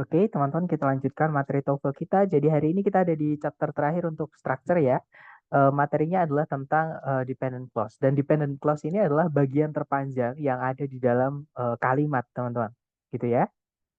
Oke, teman-teman kita lanjutkan materi TOEFL kita. Jadi hari ini kita ada di chapter terakhir untuk structure ya. Materinya adalah tentang dependent clause. Dan dependent clause ini adalah bagian terpanjang yang ada di dalam kalimat, teman-teman. Gitu ya.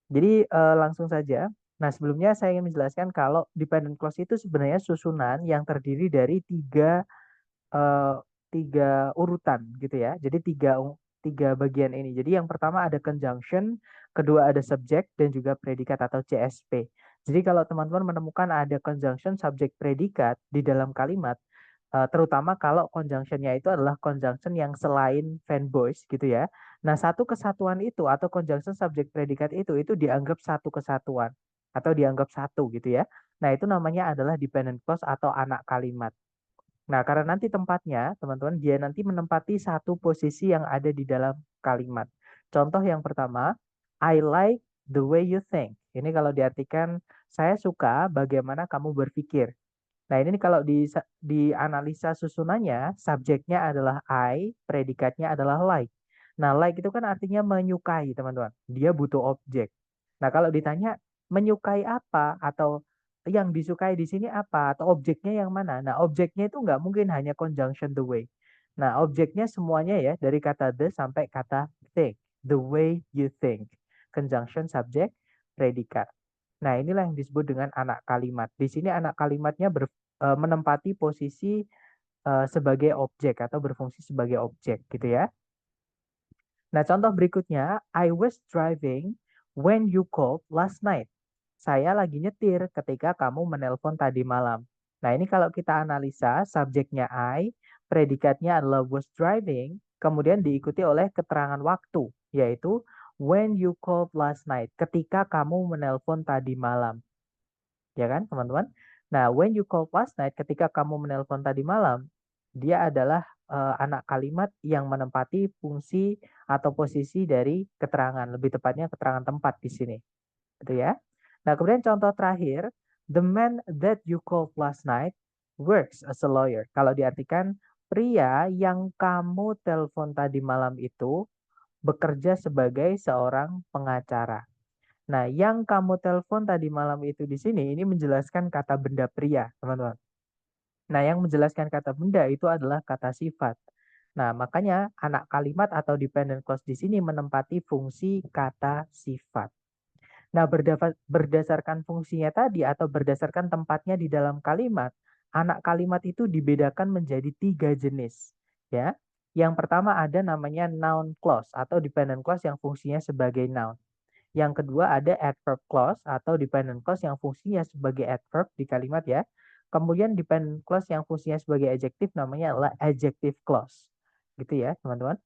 Jadi langsung saja. Nah, sebelumnya saya ingin menjelaskan kalau dependent clause itu sebenarnya susunan yang terdiri dari eh, tiga urutan gitu ya. Jadi tiga bagian ini. Jadi yang pertama ada conjunction, kedua ada subject dan juga predikat atau CSP. Jadi kalau teman-teman menemukan ada conjunction, subject, predikat di dalam kalimat, terutama kalau conjunctionnya itu adalah conjunction yang selain fanboys gitu ya. Nah, satu kesatuan itu atau conjunction subject predikat itu dianggap satu kesatuan atau dianggap satu gitu ya. Nah, itu namanya adalah dependent clause atau anak kalimat. Nah, karena nanti tempatnya, teman-teman, dia nanti menempati satu posisi yang ada di dalam kalimat. Contoh yang pertama, I like the way you think. Ini kalau diartikan, saya suka bagaimana kamu berpikir. Nah, ini kalau di analisa susunannya, subjeknya adalah I, predikatnya adalah like. Nah, like itu kan artinya menyukai, teman-teman. Dia butuh objek. Nah, kalau ditanya menyukai apa atau yang disukai di sini apa atau objeknya yang mana? Nah, objeknya itu nggak mungkin hanya conjunction the way. Nah, objeknya semuanya ya dari kata the sampai kata think. The way you think. Conjunction subject predikat. Nah, inilah yang disebut dengan anak kalimat. Di sini anak kalimatnya menempati posisi sebagai objek atau berfungsi sebagai objek gitu ya. Nah, contoh berikutnya, I was driving when you called last night. Saya lagi nyetir ketika kamu menelpon tadi malam. Nah, ini kalau kita analisa, subjeknya I, predikatnya adalah was driving, kemudian diikuti oleh keterangan waktu, yaitu when you called last night, ketika kamu menelpon tadi malam. Ya kan, teman-teman? Nah, when you called last night, ketika kamu menelpon tadi malam, dia adalah anak kalimat yang menempati fungsi atau posisi dari keterangan, lebih tepatnya keterangan tempat di sini, gitu ya. Nah, kemudian contoh terakhir, the man that you called last night works as a lawyer. Kalau diartikan, pria yang kamu telepon tadi malam itu bekerja sebagai seorang pengacara. Nah, yang kamu telepon tadi malam itu di sini ini menjelaskan kata benda pria, teman-teman. Nah, yang menjelaskan kata benda itu adalah kata sifat. Nah, makanya anak kalimat atau dependent clause di sini menempati fungsi kata sifat. Nah, berdasarkan fungsinya tadi atau berdasarkan tempatnya di dalam kalimat, anak kalimat itu dibedakan menjadi tiga jenis. Ya, yang pertama ada namanya noun clause atau dependent clause yang fungsinya sebagai noun. Yang kedua ada adverb clause atau dependent clause yang fungsinya sebagai adverb di kalimat ya. Kemudian dependent clause yang fungsinya sebagai adjective namanya adalah adjective clause. Gitu ya, teman-teman.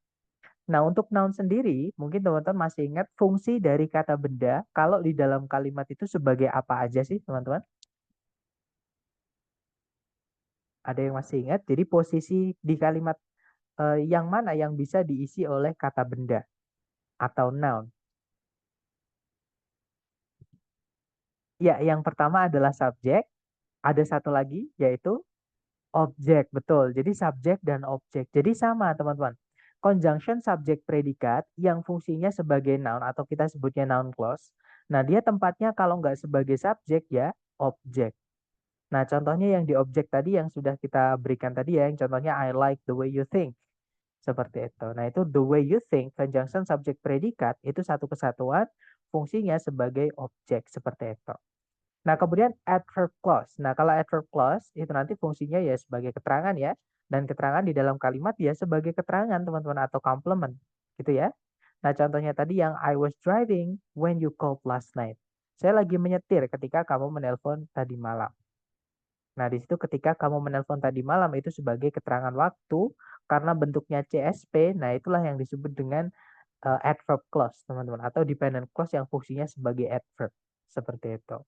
Nah, untuk noun sendiri, mungkin teman-teman masih ingat fungsi dari kata benda kalau di dalam kalimat itu sebagai apa aja sih, teman-teman? Ada yang masih ingat? Jadi posisi di kalimat yang mana yang bisa diisi oleh kata benda atau noun? Ya, yang pertama adalah subjek, ada satu lagi yaitu objek, betul. Jadi subjek dan objek. Jadi sama, teman-teman. Conjunction subjek predikat yang fungsinya sebagai noun atau kita sebutnya noun clause. Nah, dia tempatnya kalau nggak sebagai subjek ya objek. Nah, contohnya yang di objek tadi yang sudah kita berikan tadi ya, yang contohnya I like the way you think. Seperti itu. Nah, itu the way you think, conjunction subjek predikat, itu satu kesatuan, fungsinya sebagai objek. Seperti itu. Nah, kemudian adverb clause. Nah, kalau adverb clause itu nanti fungsinya ya sebagai keterangan ya. Dan keterangan di dalam kalimat ya sebagai keterangan teman-teman atau complement. Gitu ya. Nah, contohnya tadi yang I was driving when you called last night. Saya lagi menyetir ketika kamu menelpon tadi malam. Nah, di situ ketika kamu menelpon tadi malam itu sebagai keterangan waktu karena bentuknya CSP. Nah, itulah yang disebut dengan adverb clause, teman-teman, atau dependent clause yang fungsinya sebagai adverb. Seperti itu.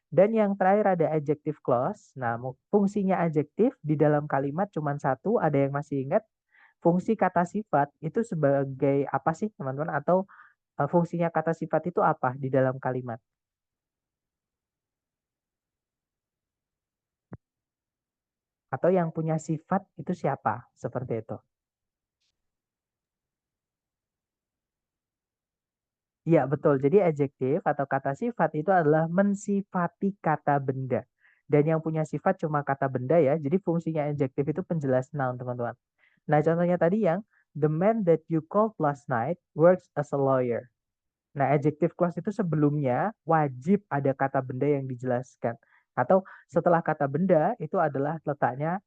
Dan yang terakhir ada adjective clause. Nah, fungsinya adjektif di dalam kalimat cuma satu. Ada yang masih ingat? Fungsi kata sifat itu sebagai apa sih, teman-teman? Atau fungsinya kata sifat itu apa di dalam kalimat? Atau yang punya sifat itu siapa? Seperti itu. Iya, betul. Jadi adjektif atau kata sifat itu adalah mensifati kata benda. Dan yang punya sifat cuma kata benda ya. Jadi fungsinya adjektif itu penjelas noun, teman-teman. Nah, contohnya tadi yang the man that you called last night works as a lawyer. Nah, adjective clause itu sebelumnya wajib ada kata benda yang dijelaskan. Atau setelah kata benda itu adalah letaknya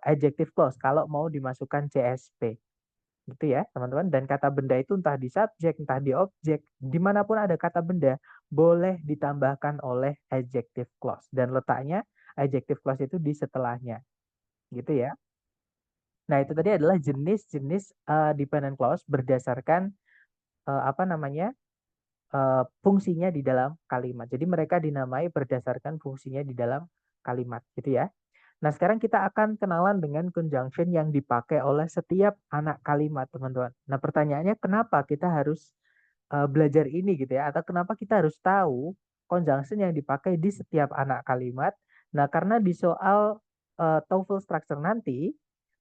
adjective clause kalau mau dimasukkan CSP. Gitu ya, teman-teman. Dan kata benda itu entah di subjek, entah di objek, dimanapun ada kata benda, boleh ditambahkan oleh adjective clause. Dan letaknya adjective clause itu di setelahnya. Gitu ya. Nah, itu tadi adalah jenis-jenis dependent clause berdasarkan apa namanya? Fungsinya di dalam kalimat. Jadi mereka dinamai berdasarkan fungsinya di dalam kalimat, gitu ya. Nah, sekarang kita akan kenalan dengan conjunction yang dipakai oleh setiap anak kalimat, teman-teman. Nah, pertanyaannya kenapa kita harus belajar ini gitu ya? Atau kenapa kita harus tahu conjunction yang dipakai di setiap anak kalimat? Nah, karena di soal TOEFL structure nanti,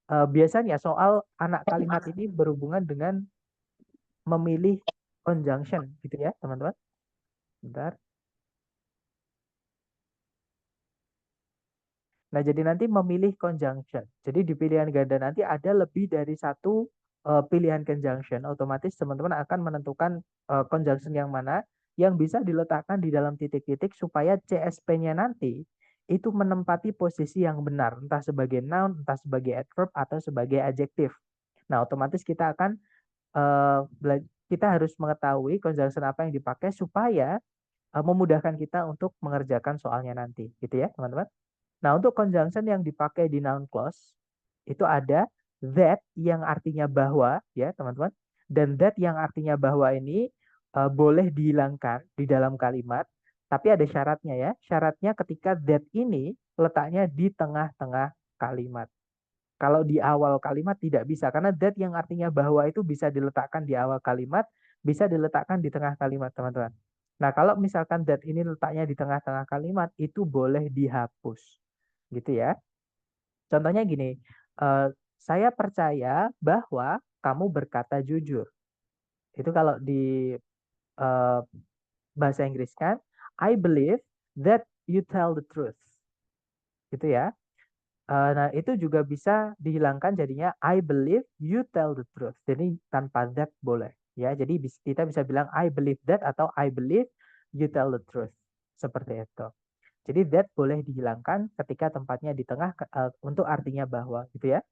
biasanya soal anak kalimat ini berhubungan dengan memilih conjunction gitu ya, teman-teman. Bentar. Nah, jadi nanti memilih conjunction. Jadi di pilihan ganda nanti ada lebih dari satu pilihan conjunction. Otomatis teman-teman akan menentukan conjunction yang mana yang bisa diletakkan di dalam titik-titik supaya CSP-nya nanti itu menempati posisi yang benar, entah sebagai noun, entah sebagai adverb atau sebagai adjektif. Nah, otomatis kita akan kita harus mengetahui conjunction apa yang dipakai supaya memudahkan kita untuk mengerjakan soalnya nanti, gitu ya, teman-teman. Nah, untuk conjunction yang dipakai di noun clause itu ada that yang artinya bahwa ya, teman-teman. Dan that yang artinya bahwa ini boleh dihilangkan di dalam kalimat, tapi ada syaratnya ya. Syaratnya ketika that ini letaknya di tengah-tengah kalimat. Kalau di awal kalimat tidak bisa karena that yang artinya bahwa itu bisa diletakkan di awal kalimat, bisa diletakkan di tengah kalimat, teman-teman. Nah, kalau misalkan that ini letaknya di tengah-tengah kalimat, itu boleh dihapus gitu ya. Contohnya gini, eh, saya percaya bahwa kamu berkata jujur. Itu kalau di eh, bahasa Inggris kan, I believe that you tell the truth. Gitu ya. Nah, itu juga bisa dihilangkan jadinya I believe you tell the truth. Jadi tanpa that boleh. Ya, jadi kita bisa bilang I believe that atau I believe you tell the truth. Seperti itu. Jadi that boleh dihilangkan ketika tempatnya di tengah untuk artinya bahwa gitu ya.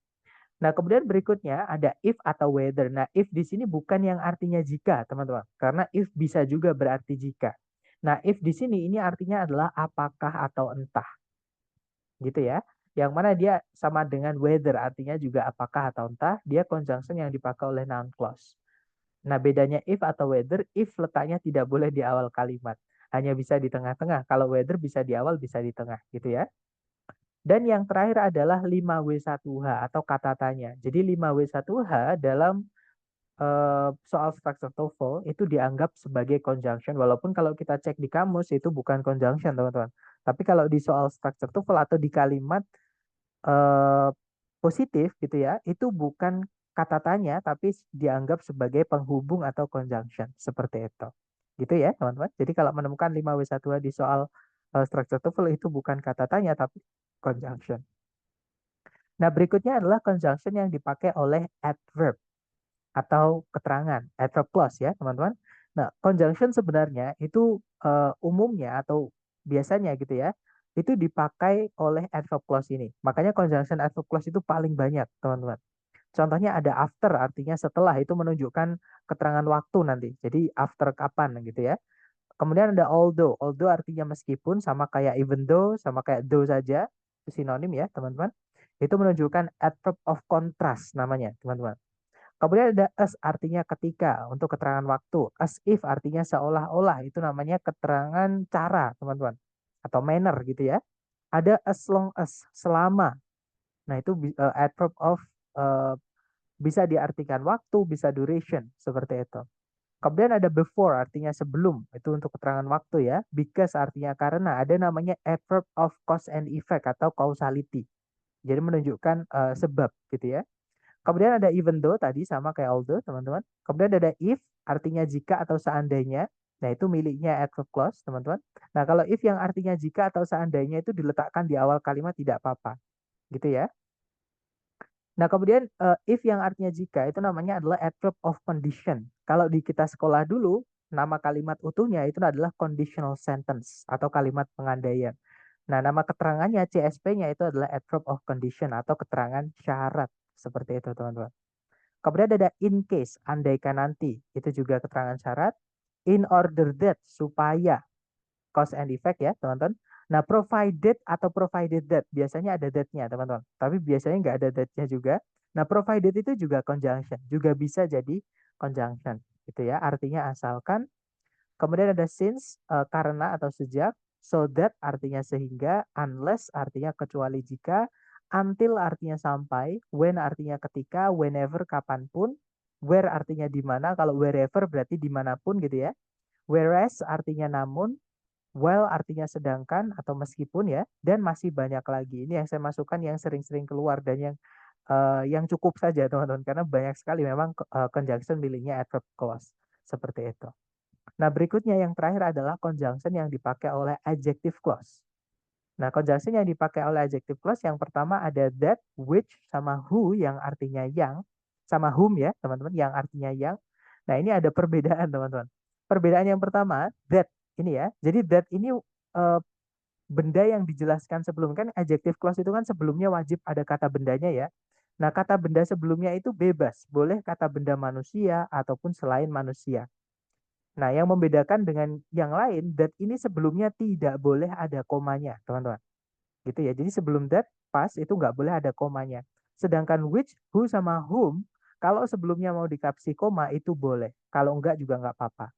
Nah, kemudian berikutnya ada if atau whether. Nah, if di sini bukan yang artinya jika, teman-teman. Karena if bisa juga berarti jika. Nah, if di sini ini artinya adalah apakah atau entah. Gitu ya. Yang mana dia sama dengan whether, artinya juga apakah atau entah. Dia conjunction yang dipakai oleh noun clause. Nah, bedanya if atau whether, if letaknya tidak boleh di awal kalimat. Hanya bisa di tengah-tengah. Kalau whether bisa di awal, bisa di tengah. Gitu ya. Dan yang terakhir adalah 5W1H atau kata tanya. Jadi 5W1H dalam soal structure TOEFL itu dianggap sebagai conjunction. Walaupun kalau kita cek di kamus itu bukan conjunction, teman-teman. Tapi kalau di soal structure TOEFL atau di kalimat eh, positif gitu ya, itu bukan kata tanya, tapi dianggap sebagai penghubung atau conjunction. Seperti itu. Gitu ya, teman-teman. Jadi kalau menemukan 5W1H di soal structure TOEFL itu bukan kata tanya, tapi conjunction. Nah, berikutnya adalah conjunction yang dipakai oleh adverb atau keterangan, adverb clause ya, teman-teman. Nah, conjunction sebenarnya itu umumnya atau biasanya gitu ya, itu dipakai oleh adverb clause ini. Makanya conjunction adverb clause itu paling banyak, teman-teman. Contohnya ada after, artinya setelah, itu menunjukkan keterangan waktu nanti. Jadi after kapan gitu ya. Kemudian ada although. Although artinya meskipun, sama kayak even though, sama kayak though saja. Itu sinonim ya, teman-teman. Itu menunjukkan adverb of contrast namanya, teman-teman. Kemudian ada as artinya ketika untuk keterangan waktu. As if artinya seolah-olah. Itu namanya keterangan cara, teman-teman. Atau manner gitu ya. Ada as long as, selama. Nah, itu adverb of uh, bisa diartikan waktu, bisa duration. Seperti itu. Kemudian ada before artinya sebelum, itu untuk keterangan waktu ya. Because artinya karena, ada namanya adverb of cause and effect atau causality. Jadi menunjukkan sebab gitu ya. Kemudian ada even though tadi sama kayak although, teman-teman. Kemudian ada if, artinya jika atau seandainya. Nah, itu miliknya adverb clause, teman-teman. Nah, kalau if yang artinya jika atau seandainya itu diletakkan di awal kalimat tidak apa-apa. Gitu ya. Nah, kemudian if yang artinya jika itu namanya adalah adverb of condition. Kalau di kita sekolah dulu, nama kalimat utuhnya itu adalah conditional sentence atau kalimat pengandaian. Nah, nama keterangannya CSP-nya itu adalah adverb of condition atau keterangan syarat. Seperti itu, teman-teman. Kemudian ada in case, andaikan nanti. Itu juga keterangan syarat. In order that, supaya. Cause and effect ya, teman-teman. Nah, provided atau provided that. Biasanya ada that-nya, teman-teman. Tapi biasanya nggak ada that-nya juga. Nah, provided itu juga conjunction. Juga bisa jadi conjunction. Gitu ya. Artinya asalkan. Kemudian ada since, karena atau sejak. So that artinya sehingga. Unless artinya kecuali jika. Until artinya sampai. When artinya ketika. Whenever kapanpun. Where artinya di mana. Kalau wherever berarti dimanapun gitu ya. Whereas artinya namun. While artinya sedangkan atau meskipun ya, dan masih banyak lagi. Ini yang saya masukkan yang sering-sering keluar dan yang cukup saja teman-teman karena banyak sekali memang conjunction miliknya adverb clause seperti itu. Nah, berikutnya yang terakhir adalah conjunction yang dipakai oleh adjective clause. Nah, conjunction yang dipakai oleh adjective clause yang pertama ada that, which, sama who yang artinya yang, sama whom ya teman-teman yang artinya yang. Nah, ini ada perbedaan teman-teman. Perbedaan yang pertama, that ini ya. Jadi that ini eh, benda yang dijelaskan sebelum kan adjective clause itu kan sebelumnya wajib ada kata bendanya ya. Nah, kata benda sebelumnya itu bebas, boleh kata benda manusia ataupun selain manusia. Nah, yang membedakan dengan yang lain, that ini sebelumnya tidak boleh ada komanya, teman-teman. Gitu ya. Jadi sebelum that, pas itu nggak boleh ada komanya. Sedangkan which, who, sama whom, kalau sebelumnya mau dikasih koma itu boleh. Kalau enggak juga nggak apa-apa.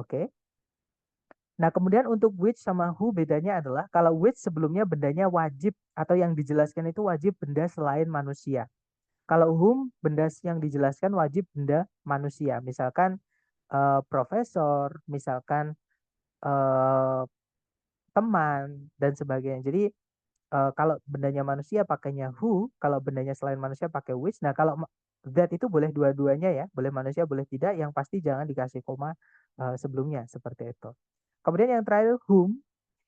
Oke. Nah, kemudian untuk which sama who bedanya adalah kalau which sebelumnya bendanya wajib atau yang dijelaskan itu wajib benda selain manusia. Kalau whom benda yang dijelaskan wajib benda manusia. Misalkan profesor, misalkan eh, teman dan sebagainya. Jadi kalau bendanya manusia pakainya who, kalau bendanya selain manusia pakai which. Nah, kalau that itu boleh dua-duanya ya, boleh manusia boleh tidak. Yang pasti jangan dikasih koma sebelumnya seperti itu. Kemudian yang terakhir whom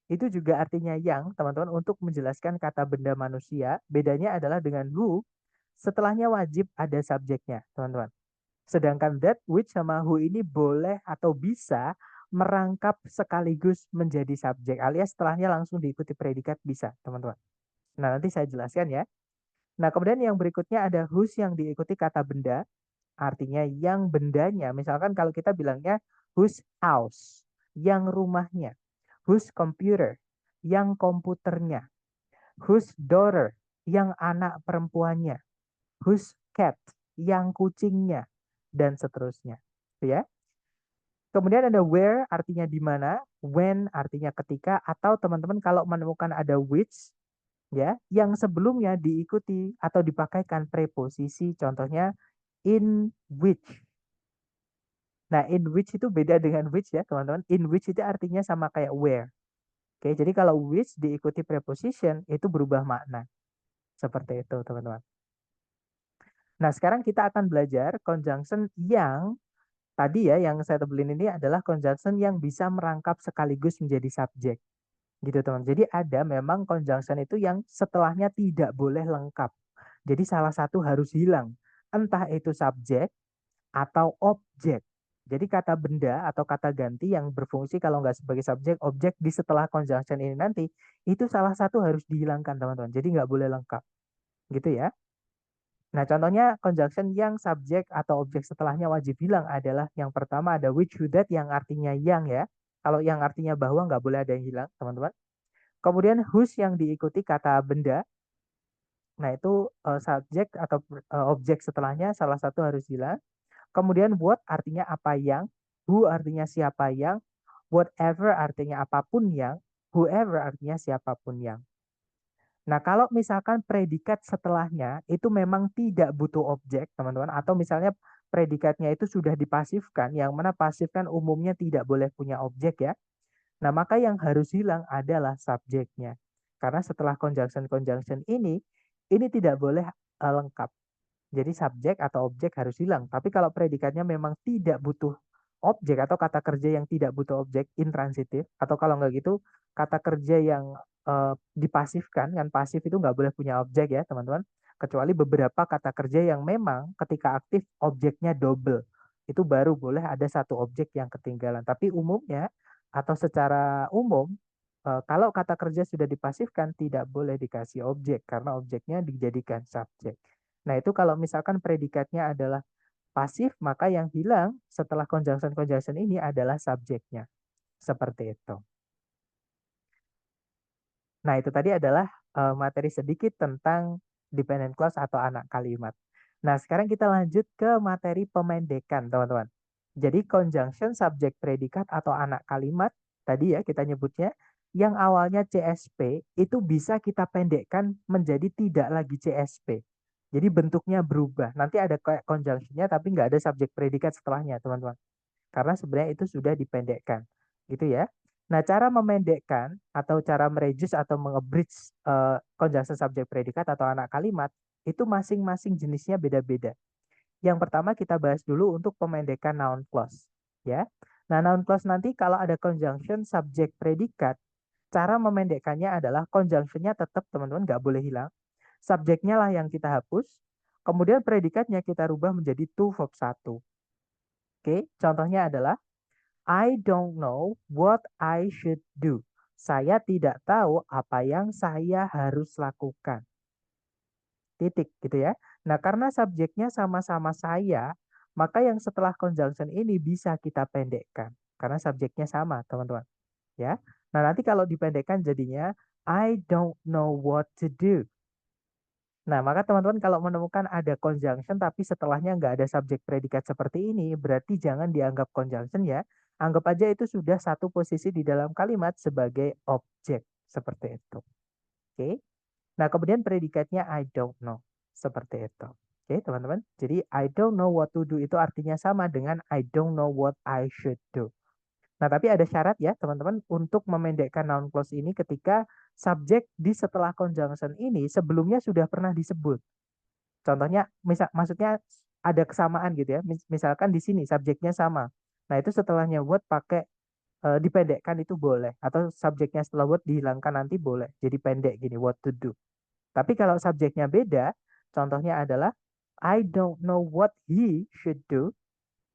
itu juga artinya yang, teman-teman, untuk menjelaskan kata benda manusia. Bedanya adalah dengan who, setelahnya wajib ada subjeknya, teman-teman. Sedangkan that, which, sama who ini boleh atau bisa merangkap sekaligus menjadi subjek, alias setelahnya langsung diikuti predikat bisa, teman-teman. Nah, nanti saya jelaskan ya. Nah, kemudian yang berikutnya ada whose yang diikuti kata benda, artinya yang bendanya. Misalkan kalau kita bilangnya whose house, yang rumahnya. Whose computer, yang komputernya. Whose daughter, yang anak perempuannya. Whose cat, yang kucingnya. Dan seterusnya. Ya. Kemudian ada where, artinya di mana. When, artinya ketika. Atau teman-teman kalau menemukan ada which, ya, yang sebelumnya diikuti atau dipakaikan preposisi. Contohnya in which. Nah, in which itu beda dengan which ya, teman-teman. In which itu artinya sama kayak where. Oke, jadi kalau which diikuti preposition itu berubah makna. Seperti itu, teman-teman. Nah, sekarang kita akan belajar conjunction yang tadi ya, yang saya tebelin ini adalah conjunction yang bisa merangkap sekaligus menjadi subjek. Gitu, teman. Jadi ada memang conjunction itu yang setelahnya tidak boleh lengkap. Jadi salah satu harus hilang. Entah itu subjek atau objek. Jadi kata benda atau kata ganti yang berfungsi kalau nggak sebagai subjek, objek di setelah conjunction ini nanti, itu salah satu harus dihilangkan teman-teman. Jadi nggak boleh lengkap. Gitu ya. Nah contohnya conjunction yang subjek atau objek setelahnya wajib hilang adalah yang pertama ada which, who, that yang artinya yang ya. Kalau yang artinya bahwa nggak boleh ada yang hilang teman-teman. Kemudian whose yang diikuti kata benda. Nah itu subjek atau objek setelahnya salah satu harus hilang. Kemudian what artinya apa yang, who artinya siapa yang, whatever artinya apapun yang, whoever artinya siapapun yang. Nah, kalau misalkan predikat setelahnya itu memang tidak butuh objek, teman-teman, atau misalnya predikatnya itu sudah dipasifkan, yang mana pasifkan umumnya tidak boleh punya objek ya. Nah, maka yang harus hilang adalah subjeknya. Karena setelah conjunction-conjunction ini tidak boleh lengkap. Jadi subjek atau objek harus hilang. Tapi kalau predikatnya memang tidak butuh objek atau kata kerja yang tidak butuh objek, intransitif, atau kalau nggak gitu kata kerja yang dipasifkan, kan pasif itu nggak boleh punya objek ya teman-teman. Kecuali beberapa kata kerja yang memang ketika aktif objeknya double. Itu baru boleh ada satu objek yang ketinggalan. Tapi umumnya atau secara umum, kalau kata kerja sudah dipasifkan tidak boleh dikasih objek karena objeknya dijadikan subjek. Nah, itu kalau misalkan predikatnya adalah pasif, maka yang hilang setelah conjunction-conjunction ini adalah subjeknya. Seperti itu. Nah, itu tadi adalah materi sedikit tentang dependent clause atau anak kalimat. Nah, sekarang kita lanjut ke materi pemendekan, teman-teman. Jadi conjunction subjek predikat atau anak kalimat tadi ya kita nyebutnya yang awalnya CSP itu bisa kita pendekkan menjadi tidak lagi CSP. Jadi bentuknya berubah. Nanti ada kayak conjunctionnya tapi nggak ada subjek predikat setelahnya, teman-teman. Karena sebenarnya itu sudah dipendekkan. Gitu ya. Nah, cara memendekkan atau cara mereduce atau mengebridge conjunction subjek predikat atau anak kalimat itu masing-masing jenisnya beda-beda. Yang pertama kita bahas dulu untuk pemendekan noun clause, ya. Nah, noun clause nanti kalau ada conjunction subjek predikat, cara memendekkannya adalah conjunctionnya tetap teman-teman nggak boleh hilang. Subjeknya lah yang kita hapus. Kemudian predikatnya kita rubah menjadi to verb 1. Oke, contohnya adalah I don't know what I should do. Saya tidak tahu apa yang saya harus lakukan. Titik gitu ya. Nah, karena subjeknya sama-sama saya, maka yang setelah conjunction ini bisa kita pendekkan. Karena subjeknya sama, teman-teman. Ya. Nah, nanti kalau dipendekkan jadinya I don't know what to do. Nah, maka teman-teman kalau menemukan ada conjunction tapi setelahnya nggak ada subjek predikat seperti ini, berarti jangan dianggap conjunction ya. Anggap aja itu sudah satu posisi di dalam kalimat sebagai objek. Seperti itu. Oke. Nah, kemudian predikatnya I don't know. Seperti itu. Oke, teman-teman. Jadi I don't know what to do itu artinya sama dengan I don't know what I should do. Nah, tapi ada syarat ya, teman-teman, untuk memendekkan noun clause ini ketika subjek di setelah conjunction ini sebelumnya sudah pernah disebut. Contohnya, maksudnya ada kesamaan gitu ya. Misalkan di sini subjeknya sama. Nah, itu setelahnya what pakai dipendekkan itu boleh. Atau subjeknya setelah what dihilangkan nanti boleh. Jadi pendek gini, what to do. Tapi kalau subjeknya beda, contohnya adalah I don't know what he should do.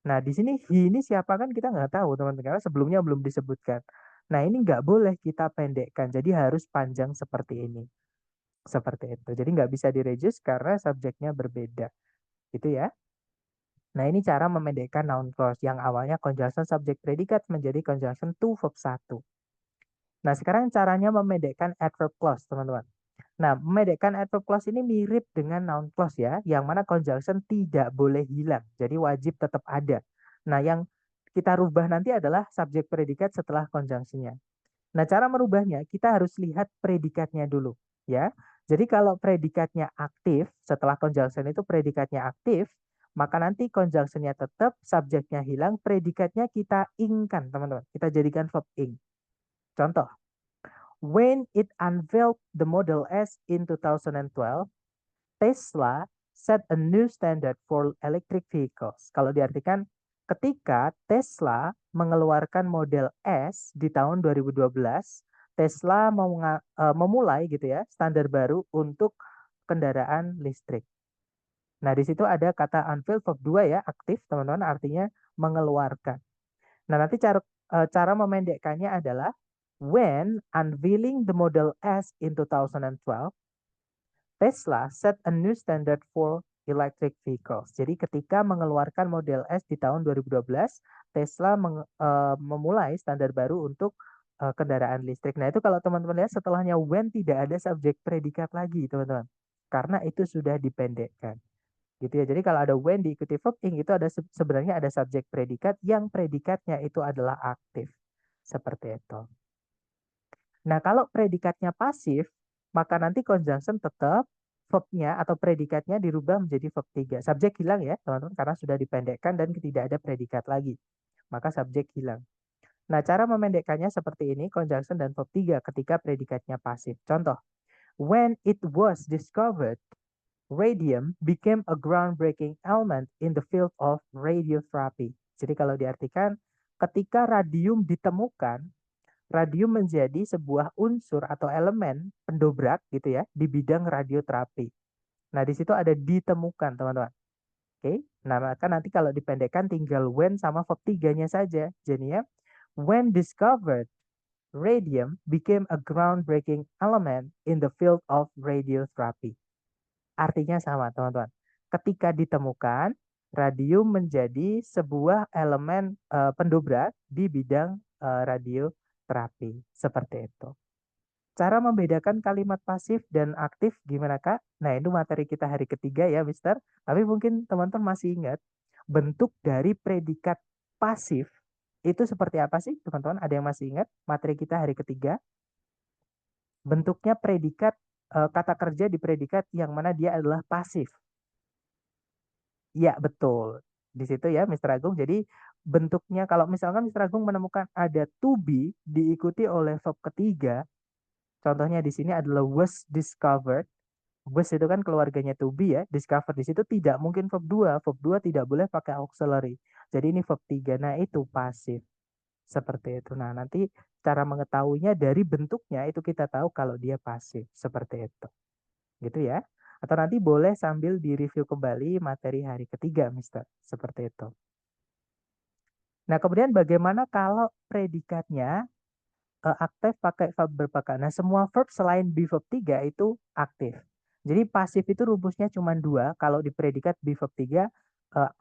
Nah, di sini he ini siapa kan kita nggak tahu, teman-teman, karena sebelumnya belum disebutkan. Nah, ini nggak boleh kita pendekkan, jadi harus panjang seperti ini. Seperti itu. Jadi nggak bisa direduce karena subjeknya berbeda. Gitu ya. Nah, ini cara memendekkan noun clause yang awalnya conjunction subjek predikat menjadi conjunction to verb 1. Nah, sekarang caranya memendekkan adverb clause, teman-teman. Nah, memendekkan adverb clause ini mirip dengan noun clause ya, yang mana conjunction tidak boleh hilang. Jadi wajib tetap ada. Nah, yang kita rubah nanti adalah subjek predikat setelah conjunctionnya. Nah, cara merubahnya kita harus lihat predikatnya dulu ya. Jadi kalau predikatnya aktif, setelah conjunction itu predikatnya aktif, maka nanti conjunctionnya tetap, subjeknya hilang, predikatnya kita ingkan, teman-teman. Kita jadikan verb ing. Contoh, when it unveiled the Model S in 2012, Tesla set a new standard for electric vehicles. Kalau diartikan, ketika Tesla mengeluarkan Model S di tahun 2012, Tesla memulai gitu ya standar baru untuk kendaraan listrik. Nah, di situ ada kata unveil verb 2 ya, aktif teman-teman, artinya mengeluarkan. Nah, nanti cara memendekkannya adalah when unveiling the Model S in 2012, Tesla set a new standard for electric vehicles. Jadi ketika mengeluarkan Model S di tahun 2012, Tesla memulai standar baru untuk kendaraan listrik. Nah, itu kalau teman-teman lihat setelahnya when tidak ada subjek predikat lagi, teman-teman. Karena itu sudah dipendekkan. Gitu ya. Jadi kalau ada when diikuti verb ing itu ada sebenarnya ada subjek predikat yang predikatnya itu adalah aktif. Seperti itu. Nah, kalau predikatnya pasif, maka nanti conjunction tetap verb-nya atau predikatnya dirubah menjadi verb 3. Subjek hilang ya, teman-teman, karena sudah dipendekkan dan tidak ada predikat lagi. Maka subjek hilang. Nah, cara memendekkannya seperti ini, conjunction dan verb 3 ketika predikatnya pasif. Contoh, when it was discovered radium became a groundbreaking element in the field of radiotherapy. Jadi kalau diartikan, ketika radium ditemukan, radium menjadi sebuah unsur atau elemen pendobrak gitu ya di bidang radioterapi. Nah, di situ ada ditemukan, teman-teman. Oke. Nah, maka nanti kalau dipendekkan tinggal when sama verb 3-nya saja. Jadinya when discovered, radium became a groundbreaking element in the field of radiotherapy. Artinya sama, teman-teman. Ketika ditemukan, radium menjadi sebuah elemen pendobrak di bidang radioterapi. Seperti itu. Cara membedakan kalimat pasif dan aktif gimana, Kak? Nah, itu materi kita hari ketiga ya, Mister. Tapi mungkin teman-teman masih ingat bentuk dari predikat pasif itu seperti apa sih, teman-teman? Ada yang masih ingat materi kita hari ketiga? Bentuknya predikat, kata kerja di predikat yang mana dia adalah pasif. Iya, betul. Di situ ya, Mister Agung. Jadi bentuknya kalau misalkan Mister Agung menemukan ada to be diikuti oleh verb ketiga, contohnya di sini adalah was discovered. Was itu kan keluarganya to be ya. Discovered di situ tidak mungkin verb 2. Verb 2 tidak boleh pakai auxiliary. Jadi ini verb 3. Nah, itu pasif. Seperti itu. Nah, nanti cara mengetahuinya dari bentuknya itu kita tahu kalau dia pasif. Seperti itu. Gitu ya. Atau nanti boleh sambil direview kembali materi hari ketiga, Mister. Seperti itu. Nah, kemudian bagaimana kalau predikatnya aktif pakai verb berpakai. Nah, semua verb selain be verb 3 itu aktif. Jadi pasif itu rumusnya cuma 2. Kalau di predikat be verb 3,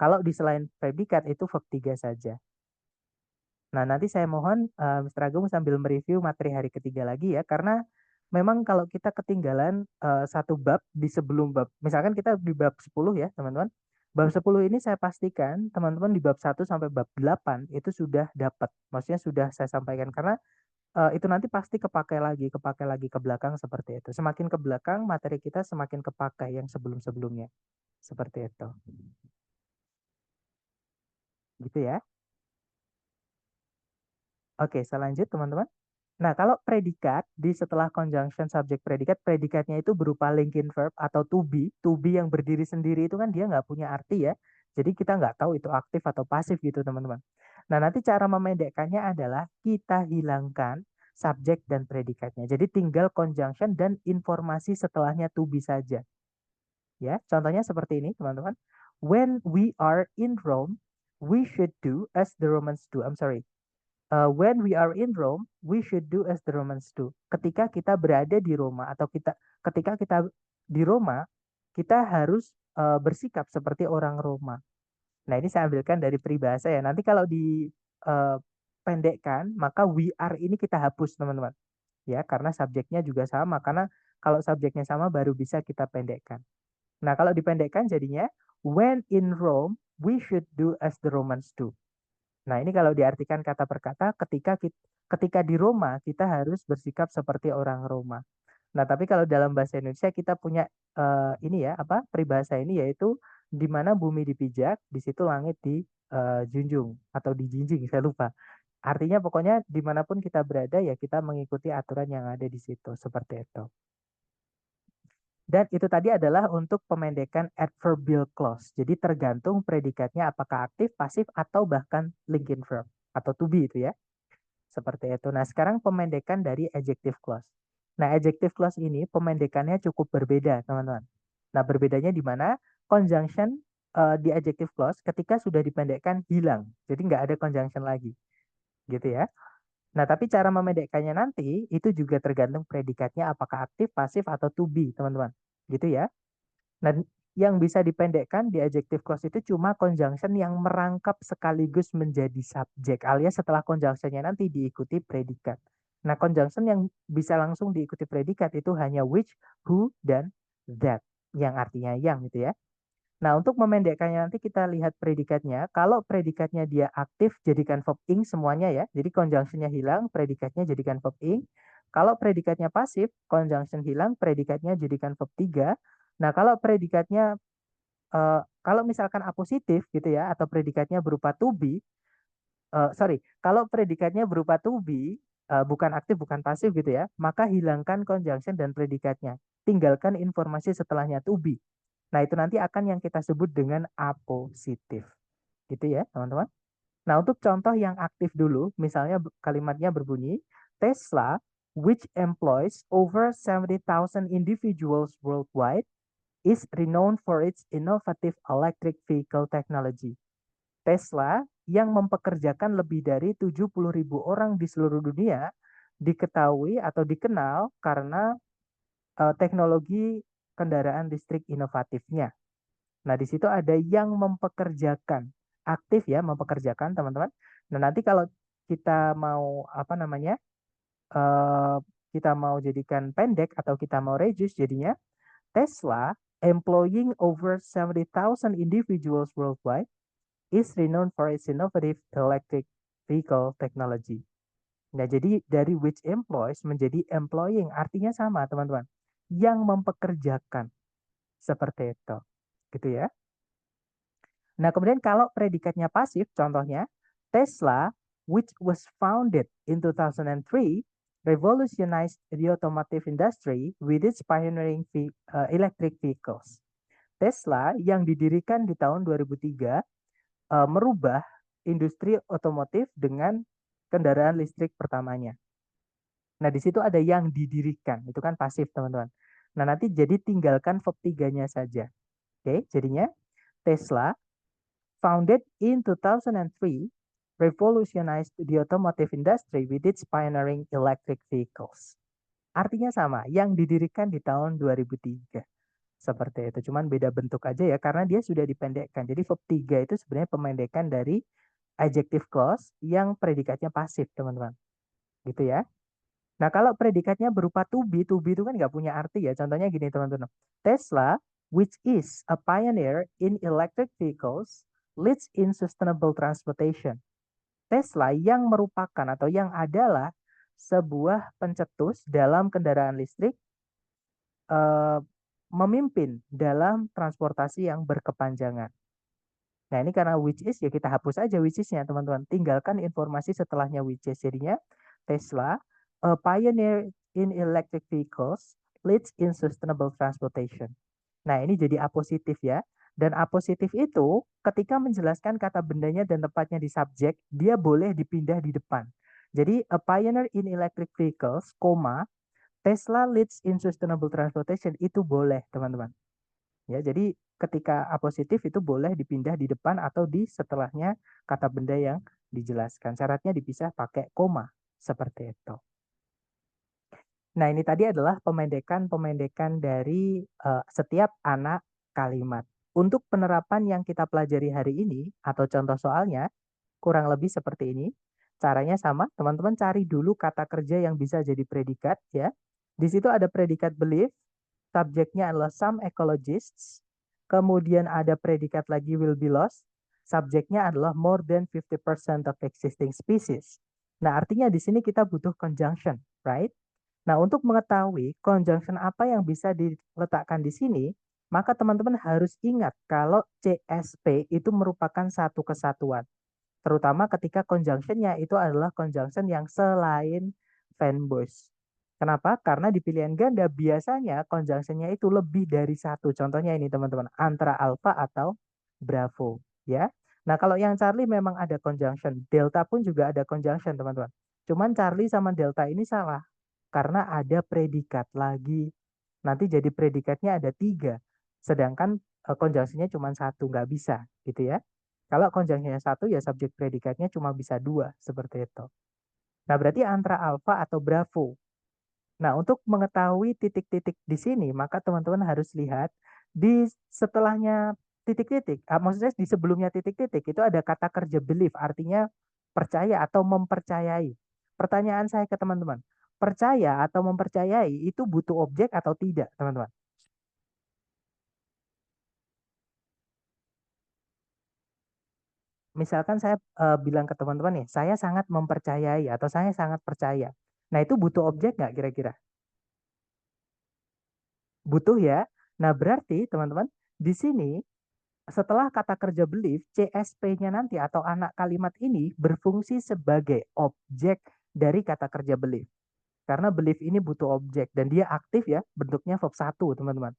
kalau di selain predikat itu verb 3 saja. Nah, nanti saya mohon Mr. Agung sambil mereview materi hari ketiga lagi ya, karena memang kalau kita ketinggalan satu bab di sebelum bab, misalkan kita di bab 10 ya, teman-teman. Bab 10 ini saya pastikan teman-teman di bab 1 sampai bab 8 itu sudah dapat. Maksudnya sudah saya sampaikan karena itu nanti pasti kepakai lagi ke belakang seperti itu. Semakin ke belakang materi kita semakin kepakai yang sebelum-sebelumnya. Seperti itu. Gitu ya. Oke, selanjut teman-teman. Nah, kalau predikat di setelah conjunction subject predikat, predikatnya itu berupa linking verb atau to be yang berdiri sendiri itu kan dia nggak punya arti ya. Jadi kita nggak tahu itu aktif atau pasif gitu teman-teman. Nah, nanti cara memendekkannya adalah kita hilangkan subjek dan predikatnya. Jadi tinggal conjunction dan informasi setelahnya to be saja. Ya, contohnya seperti ini teman-teman. When we are in Rome, we should do as the Romans do. I'm sorry. When we are in Rome, we should do as the Romans do. Ketika kita berada di Roma atau ketika kita di Roma, kita harus bersikap seperti orang Roma. Nah, ini saya ambilkan dari peribahasa ya. Nanti kalau dipendekkan, maka we are ini kita hapus, teman-teman. Ya, karena subjeknya juga sama. Karena kalau subjeknya sama baru bisa kita pendekkan. Nah, kalau dipendekkan jadinya when in Rome, we should do as the Romans do. Nah, ini kalau diartikan kata per kata, ketika di Roma kita harus bersikap seperti orang Roma. Nah, tapi kalau dalam bahasa Indonesia kita punya ini ya, apa? Peribahasa ini yaitu di mana bumi dipijak, di situ langit dijunjung atau dijinjing, saya lupa. Artinya pokoknya dimanapun kita berada ya kita mengikuti aturan yang ada di situ, seperti itu. Dan itu tadi adalah untuk pemendekan adverbial clause. Jadi tergantung predikatnya apakah aktif, pasif, atau bahkan linking verb. Atau to be itu ya. Seperti itu. Nah sekarang pemendekan dari adjective clause. Nah adjective clause ini pemendekannya cukup berbeda teman-teman. Nah berbedanya di mana conjunction di adjective clause ketika sudah dipendekkan hilang. Jadi nggak ada conjunction lagi. Gitu ya. Nah tapi cara memendekkannya nanti itu juga tergantung predikatnya apakah aktif, pasif, atau to be teman-teman. Gitu ya. Dan yang bisa dipendekkan di adjective clause itu cuma conjunction yang merangkap sekaligus menjadi subjek alias setelah conjunctionnya nanti diikuti predikat. Nah, conjunction yang bisa langsung diikuti predikat itu hanya which, who, dan that yang artinya yang gitu ya. Nah, untuk memendekkannya nanti kita lihat predikatnya. Kalau predikatnya dia aktif, jadikan verb ing semuanya ya. Jadi conjunctionnya hilang, predikatnya jadikan verb ing. Kalau predikatnya pasif, conjunction hilang, predikatnya jadikan verb 3. Nah, kalau predikatnya kalau misalkan apositif gitu ya atau predikatnya berupa to be, kalau predikatnya berupa to be, bukan aktif bukan pasif gitu ya, maka hilangkan conjunction dan predikatnya. Tinggalkan informasi setelahnya to be. Nah, itu nanti akan yang kita sebut dengan apositif. Gitu ya, teman-teman. Nah, untuk contoh yang aktif dulu, misalnya kalimatnya berbunyi, Tesla, which employs over 70,000 individuals worldwide, is renowned for its innovative electric vehicle technology. Tesla yang mempekerjakan lebih dari 70.000 orang di seluruh dunia diketahui atau dikenal karena teknologi kendaraan listrik inovatifnya. Nah, di situ ada yang mempekerjakan, aktif ya, mempekerjakan teman-teman. Nah, nanti kalau kita mau apa namanya, eh, kita mau jadikan pendek atau kita mau reduce jadinya Tesla employing over 70,000 individuals worldwide is renowned for its innovative electric vehicle technology. Nah, jadi dari which employs menjadi employing, artinya sama, teman-teman. Yang mempekerjakan, seperti itu. Gitu ya. Nah, kemudian kalau predikatnya pasif, contohnya Tesla, which was founded in 2003, revolutionized the automotive industry with its pioneering electric vehicles. Tesla yang didirikan di tahun 2003 merubah industri otomotif dengan kendaraan listrik pertamanya. Nah, di situ ada yang didirikan, itu kan pasif, teman-teman. Nah, nanti jadi tinggalkan verb 3-nya saja. Oke, jadinya Tesla founded in 2003 revolutionized the automotive industry with its pioneering electric vehicles. Artinya sama, yang didirikan di tahun 2003. Seperti itu, cuman beda bentuk aja ya, karena dia sudah dipendekkan. Jadi verb 3 itu sebenarnya pemendekan dari adjective clause yang predikatnya pasif, teman-teman. Gitu ya. Nah, kalau predikatnya berupa to be itu kan nggak punya arti ya. Contohnya gini, teman-teman. Tesla, which is a pioneer in electric vehicles, leads in sustainable transportation. Tesla yang merupakan atau yang adalah sebuah pencetus dalam kendaraan listrik eh, memimpin dalam transportasi yang berkepanjangan. Nah, ini karena which is ya kita hapus aja which is-nya, teman-teman. Tinggalkan informasi setelahnya which is. Jadinya Tesla, a pioneer in electric vehicles, leads in sustainable transportation. Nah, ini jadi apositif ya. Dan apositif itu ketika menjelaskan kata bendanya dan tempatnya di subjek, dia boleh dipindah di depan. Jadi, a pioneer in electric vehicles, Tesla leads in sustainable transportation itu boleh, teman-teman. Ya, jadi ketika apositif itu boleh dipindah di depan atau di setelahnya kata benda yang dijelaskan. Syaratnya dipisah pakai koma, seperti itu. Nah, ini tadi adalah pemendekan-pemendekan dari setiap anak kalimat. Untuk penerapan yang kita pelajari hari ini atau contoh soalnya kurang lebih seperti ini. Caranya sama, teman-teman cari dulu kata kerja yang bisa jadi predikat ya. Di situ ada predikat belief, subjeknya adalah some ecologists. Kemudian ada predikat lagi will be lost, subjeknya adalah more than 50% of existing species. Nah, artinya di sini kita butuh conjunction, right? Nah, untuk mengetahui conjunction apa yang bisa diletakkan di sini, maka teman-teman harus ingat kalau CSP itu merupakan satu kesatuan. Terutama ketika conjunction-nya itu adalah conjunction yang selain fanboys. Kenapa? Karena di pilihan ganda biasanya conjunction-nya itu lebih dari satu. Contohnya ini teman-teman, antara alpha atau bravo. Ya. Nah, kalau yang Charlie memang ada conjunction. Delta pun juga ada conjunction, teman-teman. Cuman Charlie sama Delta ini salah. Karena ada predikat lagi. Nanti jadi predikatnya ada 3. Sedangkan conjunction-nya cuma satu. Nggak bisa. Gitu ya. Kalau conjunction-nya satu, ya subjek predikatnya cuma bisa 2. Seperti itu. Nah, berarti antara alpha atau bravo. Nah, untuk mengetahui titik-titik di sini, maka teman-teman harus lihat di setelahnya titik-titik. Maksudnya di sebelumnya titik-titik itu ada kata kerja belief, artinya percaya atau mempercayai. Pertanyaan saya ke teman-teman, percaya atau mempercayai itu butuh objek atau tidak, teman-teman? Misalkan saya bilang ke teman-teman nih, saya sangat mempercayai atau saya sangat percaya. Nah, itu butuh objek nggak kira-kira? Butuh ya. Nah, berarti teman-teman, di sini setelah kata kerja belief, CSP-nya nanti atau anak kalimat ini berfungsi sebagai objek dari kata kerja belief. Karena belief ini butuh objek dan dia aktif ya, bentuknya verb 1, teman-teman.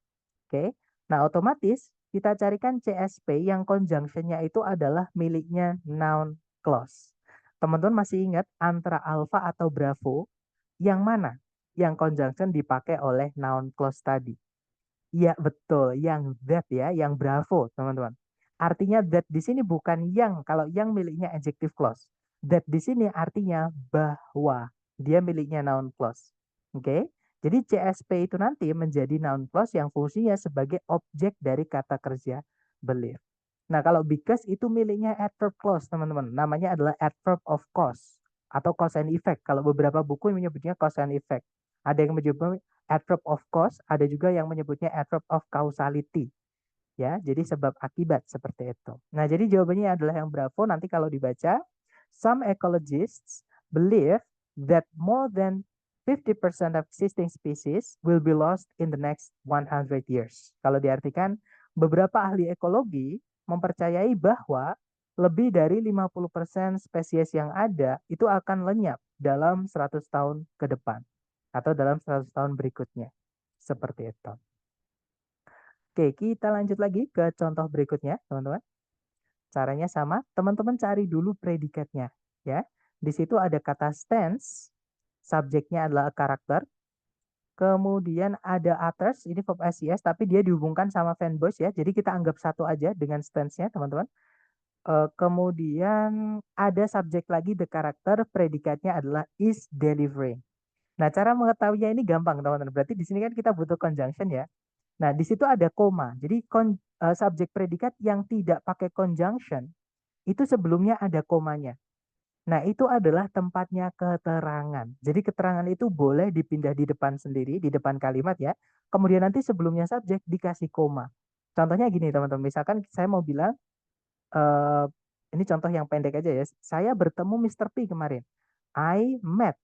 Oke. Nah, otomatis kita carikan CSP yang conjunction-nya itu adalah miliknya noun clause. Teman-teman masih ingat antara alpha atau bravo yang mana yang conjunction dipakai oleh noun clause tadi? Iya, betul, yang that ya, yang bravo, teman-teman. Artinya that di sini bukan yang, kalau yang miliknya adjective clause. That di sini artinya bahwa dia miliknya noun clause. Oke? Jadi CSP itu nanti menjadi noun clause yang fungsinya sebagai objek dari kata kerja believe. Nah, kalau because itu miliknya adverb clause, teman-teman. Namanya adalah adverb of cause atau cause and effect. Kalau beberapa buku menyebutnya cause and effect. Ada yang menyebut adverb of cause, ada juga yang menyebutnya adverb of causality. Ya, jadi sebab akibat seperti itu. Nah, jadi jawabannya adalah yang bravo. Nanti kalau dibaca, some ecologists believe that more than 50% of existing species will be lost in the next 100 years. Kalau diartikan, beberapa ahli ekologi mempercayai bahwa lebih dari 50% spesies yang ada itu akan lenyap dalam 100 tahun ke depan atau dalam 100 tahun berikutnya. Seperti itu. Oke, kita lanjut lagi ke contoh berikutnya, teman-teman. Caranya sama, teman-teman cari dulu predikatnya, ya. Di situ ada kata stance, subjeknya adalah karakter. Kemudian ada others, ini verb SES, tapi dia dihubungkan sama fanboys ya. Jadi kita anggap satu aja dengan stance-nya, teman-teman. Kemudian ada subjek lagi, the character, predikatnya adalah is delivering. Nah, cara mengetahuinya ini gampang, teman-teman. Berarti di sini kan kita butuh conjunction ya. Nah, di situ ada koma. Jadi subjek predikat yang tidak pakai conjunction itu sebelumnya ada komanya. Nah, itu adalah tempatnya keterangan. Jadi keterangan itu boleh dipindah di depan sendiri, di depan kalimat ya. Kemudian nanti sebelumnya subjek dikasih koma. Contohnya gini, teman-teman. Misalkan saya mau bilang, eh, ini contoh yang pendek aja ya. Saya bertemu Mr. P kemarin. I met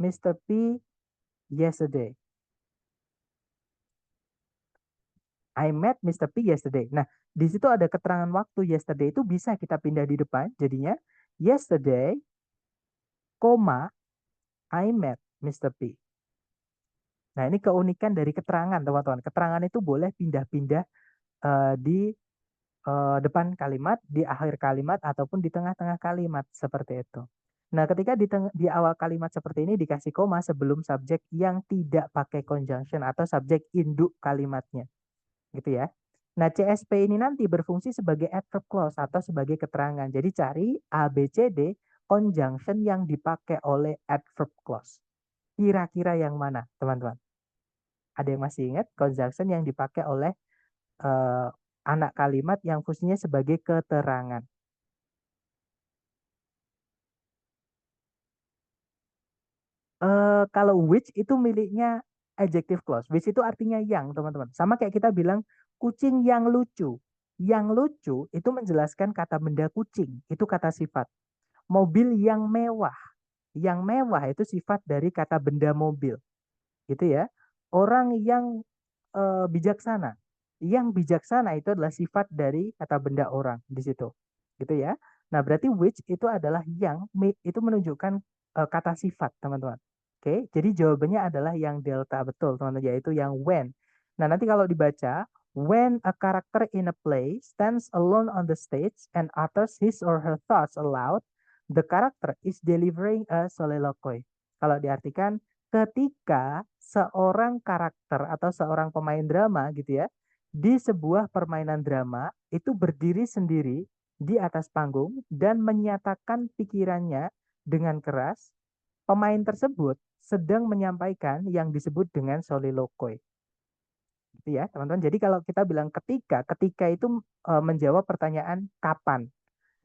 Mr. P yesterday. I met Mr. P yesterday. Nah, di situ ada keterangan waktu yesterday itu bisa kita pindah di depan. Jadinya yesterday, koma, I met Mr. P. Nah, ini keunikan dari keterangan, teman-teman. Keterangan itu boleh pindah-pindah di depan kalimat, di akhir kalimat, ataupun di tengah-tengah kalimat. Seperti itu. Nah, ketika di awal kalimat seperti ini dikasih koma sebelum subjek yang tidak pakai conjunction atau subjek induk kalimatnya. Gitu ya. Nah, CSP ini nanti berfungsi sebagai adverb clause atau sebagai keterangan. Jadi cari A, B, C, D conjunction yang dipakai oleh adverb clause. Kira-kira yang mana, teman-teman? Ada yang masih ingat conjunction yang dipakai oleh uh, anak kalimat yang fungsinya sebagai keterangan? Kalau which itu miliknya adjective clause. Which itu artinya yang, teman-teman. Sama kayak kita bilang kucing yang lucu. Yang lucu itu menjelaskan kata benda kucing. Itu kata sifat. Mobil yang mewah. Yang mewah itu sifat dari kata benda mobil. Gitu ya. Orang yang bijaksana. Yang bijaksana itu adalah sifat dari kata benda orang di situ. Gitu ya. Nah, berarti which itu adalah yang itu menunjukkan kata sifat, teman-teman. Oke, jadi jawabannya adalah yang delta betul, teman-teman, yaitu yang when. Nah, nanti kalau dibaca, when a character in a play stands alone on the stage and utters his or her thoughts aloud, the character is delivering a soliloquy. Kalau diartikan, ketika seorang karakter atau seorang pemain drama gitu ya, di sebuah permainan drama itu berdiri sendiri di atas panggung dan menyatakan pikirannya dengan keras, pemain tersebut sedang menyampaikan yang disebut dengan soliloquy. Gitu ya, teman-teman. Jadi kalau kita bilang ketika itu menjawab pertanyaan kapan.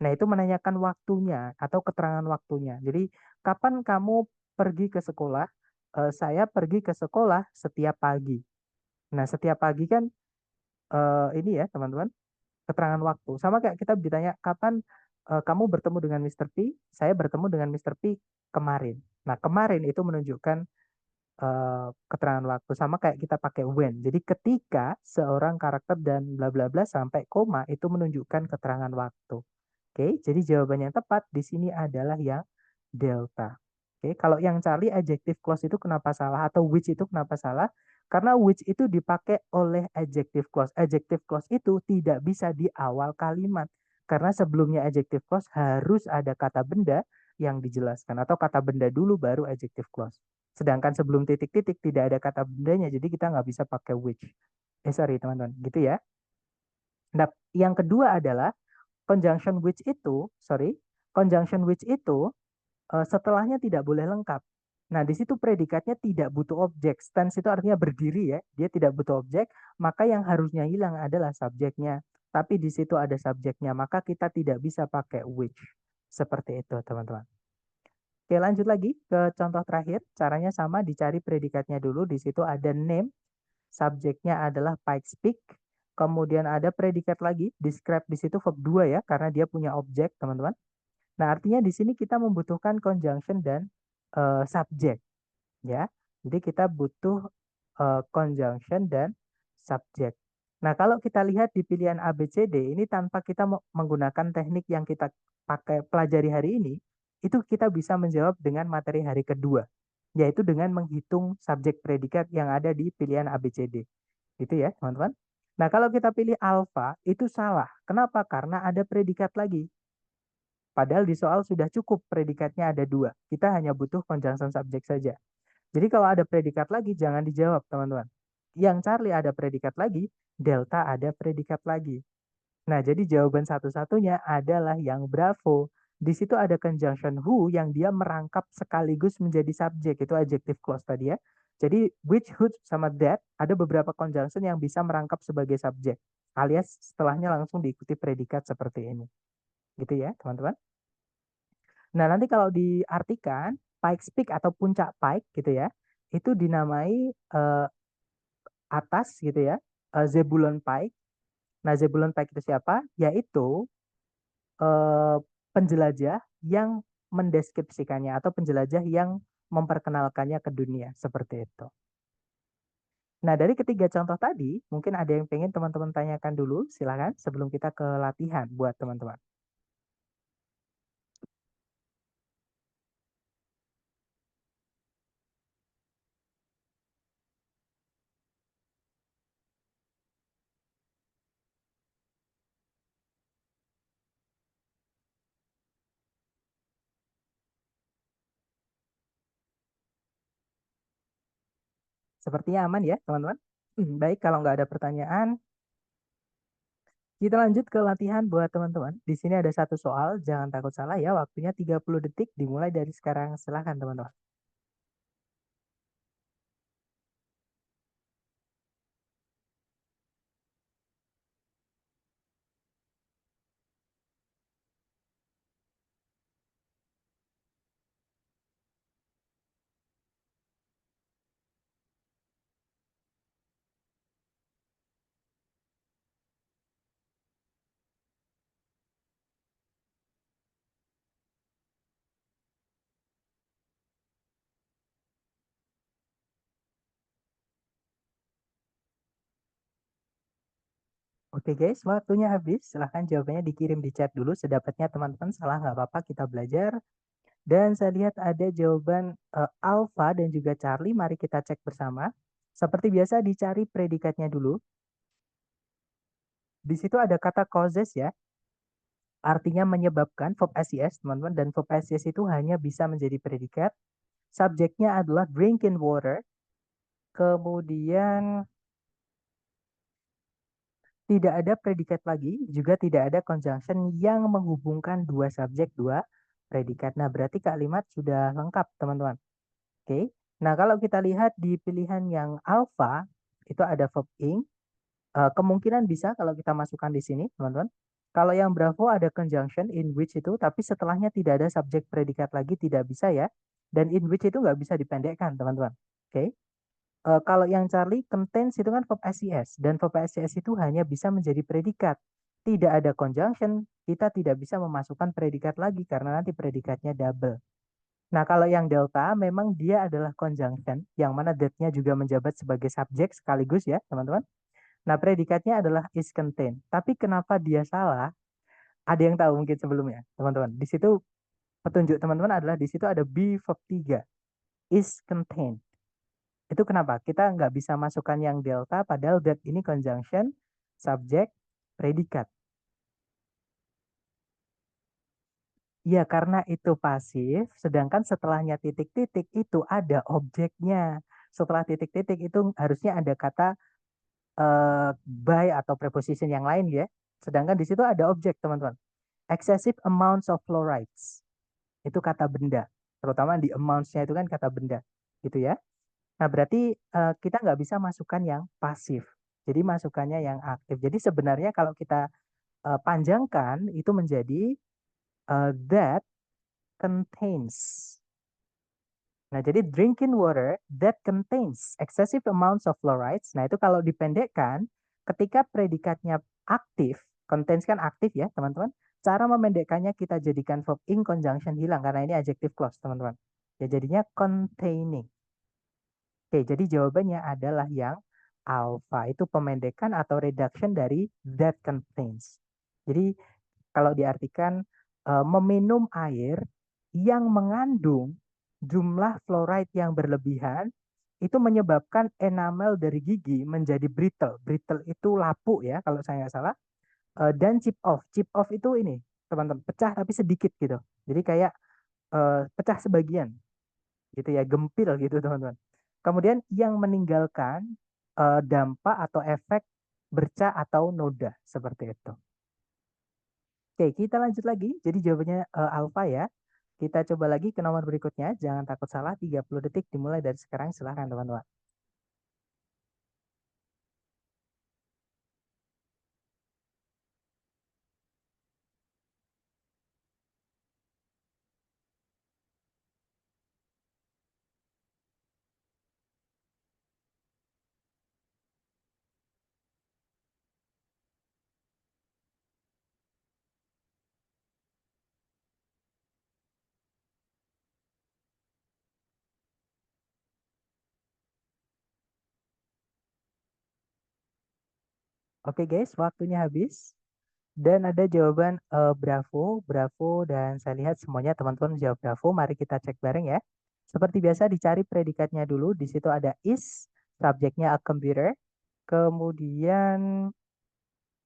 Nah, itu menanyakan waktunya atau keterangan waktunya. Jadi, kapan kamu pergi ke sekolah? Saya pergi ke sekolah setiap pagi. Nah, setiap pagi kan ini ya, teman-teman, keterangan waktu. Sama kayak kita ditanya, kapan kamu bertemu dengan Mr. P? Saya bertemu dengan Mr. P kemarin. Nah, kemarin itu menunjukkan keterangan waktu. Sama kayak kita pakai when. Jadi ketika seorang karakter dan bla bla bla sampai koma itu menunjukkan keterangan waktu. Oke, jadi jawaban yang tepat di sini adalah yang delta. Oke, kalau yang Charlie adjective clause itu kenapa salah atau which itu kenapa salah? Karena which itu dipakai oleh adjective clause. Adjective clause itu tidak bisa di awal kalimat. Karena sebelumnya adjective clause harus ada kata benda yang dijelaskan. Atau kata benda dulu baru adjective clause. Sedangkan sebelum titik-titik tidak ada kata bendanya. Jadi kita nggak bisa pakai which. Sorry teman-teman. Gitu ya. Nah, yang kedua adalah conjunction which itu, conjunction which itu setelahnya tidak boleh lengkap. Nah, di situ predikatnya tidak butuh objek. Stance itu artinya berdiri ya, dia tidak butuh objek, maka yang harusnya hilang adalah subjeknya. Tapi di situ ada subjeknya, maka kita tidak bisa pakai which. Seperti itu, teman-teman. Oke, lanjut lagi ke contoh terakhir. Caranya sama, dicari predikatnya dulu. Di situ ada name, subjeknya adalah Pikes Peak. Kemudian ada predikat lagi, describe di situ verb 2 ya, karena dia punya objek, teman-teman. Nah, artinya di sini kita membutuhkan conjunction dan subjek, ya. Jadi kita butuh conjunction dan subjek. Nah, kalau kita lihat di pilihan A, B, C, D, ini tanpa kita menggunakan teknik yang kita pakai pelajari hari ini, itu kita bisa menjawab dengan materi hari kedua, yaitu dengan menghitung subjek predikat yang ada di pilihan A, B, C, D. Gitu ya, teman-teman. Nah, kalau kita pilih alfa, itu salah. Kenapa? Karena ada predikat lagi. Padahal di soal sudah cukup predikatnya ada dua. Kita hanya butuh conjunction subjek saja. Jadi kalau ada predikat lagi, jangan dijawab, teman-teman. Yang Charlie ada predikat lagi, Delta ada predikat lagi. Nah, jadi jawaban satu-satunya adalah yang Bravo. Di situ ada conjunction who yang dia merangkap sekaligus menjadi subjek. Itu adjective clause tadi ya. Jadi which, whose, sama that ada beberapa conjunction yang bisa merangkap sebagai subjek. Alias setelahnya langsung diikuti predikat seperti ini. Gitu ya, teman-teman. Nah, nanti kalau diartikan Pikes Peak atau puncak Pike gitu ya, itu dinamai atas gitu ya, Zebulon Pike. Nah, Zebulon Pike itu siapa? Yaitu eh, penjelajah yang mendeskripsikannya atau penjelajah yang memperkenalkannya ke dunia seperti itu. Nah, dari ketiga contoh tadi, mungkin ada yang pengen teman-teman tanyakan dulu, silakan sebelum kita ke latihan buat teman-teman. Sepertinya aman ya, teman-teman? Baik, kalau nggak ada pertanyaan, kita lanjut ke latihan buat teman-teman. Di sini ada satu soal, jangan takut salah ya. Waktunya 30 detik dimulai dari sekarang. Silahkan teman-teman. Oke guys, waktunya habis. Silahkan jawabannya dikirim di chat dulu. Sedapatnya teman-teman, salah nggak apa-apa, kita belajar. Dan saya lihat ada jawaban Alpha dan juga Charlie. Mari kita cek bersama. Seperti biasa dicari predikatnya dulu. Di situ ada kata causes ya. Artinya menyebabkan verb SES teman-teman. Dan verb SES itu hanya bisa menjadi predikat. Subjeknya adalah drinking water. Kemudian tidak ada predikat lagi, juga tidak ada conjunction yang menghubungkan dua subjek, dua predikat. Nah, berarti kalimat sudah lengkap, teman-teman. Oke. Nah, kalau kita lihat di pilihan yang alpha, itu ada verb ing. Kemungkinan bisa kalau kita masukkan di sini, teman-teman. Kalau yang bravo ada conjunction in which itu, tapi setelahnya tidak ada subjek predikat lagi, tidak bisa ya. Dan in which itu nggak bisa dipendekkan, teman-teman. Oke. Kalau yang Charlie contains itu kan verb SES dan verb SES itu hanya bisa menjadi predikat. Tidak ada conjunction, kita tidak bisa memasukkan predikat lagi karena nanti predikatnya double. Nah, kalau yang delta memang dia adalah conjunction yang mana that-nya juga menjabat sebagai subjek sekaligus ya, teman-teman. Nah, predikatnya adalah is contained. Tapi kenapa dia salah? Ada yang tahu mungkin sebelumnya, teman-teman. Di situ petunjuk teman-teman adalah di situ ada be verb 3 is contained. Itu kenapa? Kita nggak bisa masukkan yang delta, padahal that ini conjunction, subjek, predikat. Ya, karena itu pasif, sedangkan setelahnya titik-titik itu ada objeknya. Setelah titik-titik itu harusnya ada kata by atau preposition yang lain ya. Sedangkan di situ ada objek, teman-teman. Excessive amounts of fluorides. Itu kata benda. Terutama di amounts-nya itu kan kata benda. Gitu ya. Nah, berarti kita nggak bisa masukkan yang pasif. Jadi masukannya yang aktif. Jadi sebenarnya kalau kita panjangkan itu menjadi that contains. Nah, jadi drinking water that contains excessive amounts of fluorides. Nah, itu kalau dipendekkan, ketika predikatnya aktif, contains kan aktif ya, teman-teman. Cara memendekkannya kita jadikan verb in conjunction hilang karena ini adjective clause, teman-teman. Ya, jadinya containing. Oke, jadi jawabannya adalah yang alpha. Itu pemendekan atau reduction dari that contains. Jadi kalau diartikan meminum air yang mengandung jumlah fluoride yang berlebihan itu menyebabkan enamel dari gigi menjadi brittle. Brittle itu lapuk ya kalau saya nggak salah. Dan chip off. Chip off itu ini teman-teman pecah tapi sedikit gitu. Jadi kayak pecah sebagian gitu ya, gempil gitu teman-teman. Kemudian yang meninggalkan dampak atau efek bercak atau noda seperti itu. Oke, kita lanjut lagi. Jadi jawabannya alfa ya. Kita coba lagi ke nomor berikutnya. Jangan takut salah. 30 detik dimulai dari sekarang. Silahkan teman-teman. Oke guys, waktunya habis. Dan ada jawaban Bravo, Bravo, dan saya lihat semuanya teman-teman jawab Bravo. Mari kita cek bareng ya. Seperti biasa dicari predikatnya dulu. Di situ ada is, subjeknya a computer. Kemudian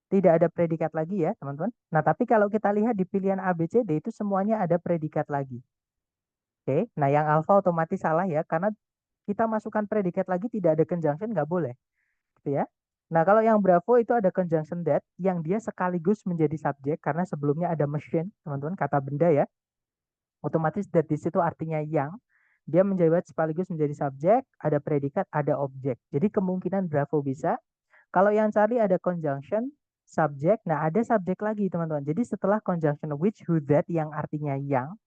tidak ada predikat lagi ya teman-teman. Nah tapi kalau kita lihat di pilihan A, B, C, D itu semuanya ada predikat lagi. Oke, nah yang alfa otomatis salah ya karena kita masukkan predikat lagi tidak ada conjunction nggak boleh, gitu ya. Nah kalau yang Bravo itu ada conjunction that yang dia sekaligus menjadi subjek karena sebelumnya ada machine, teman-teman, kata benda ya. Otomatis that di situ artinya yang dia menjabat sekaligus menjadi subjek, ada predikat, ada objek. Jadi kemungkinan Bravo bisa. Kalau yang Charlie ada conjunction, subjek, nah ada subjek lagi teman-teman. Jadi setelah conjunction which, who, that yang artinya yang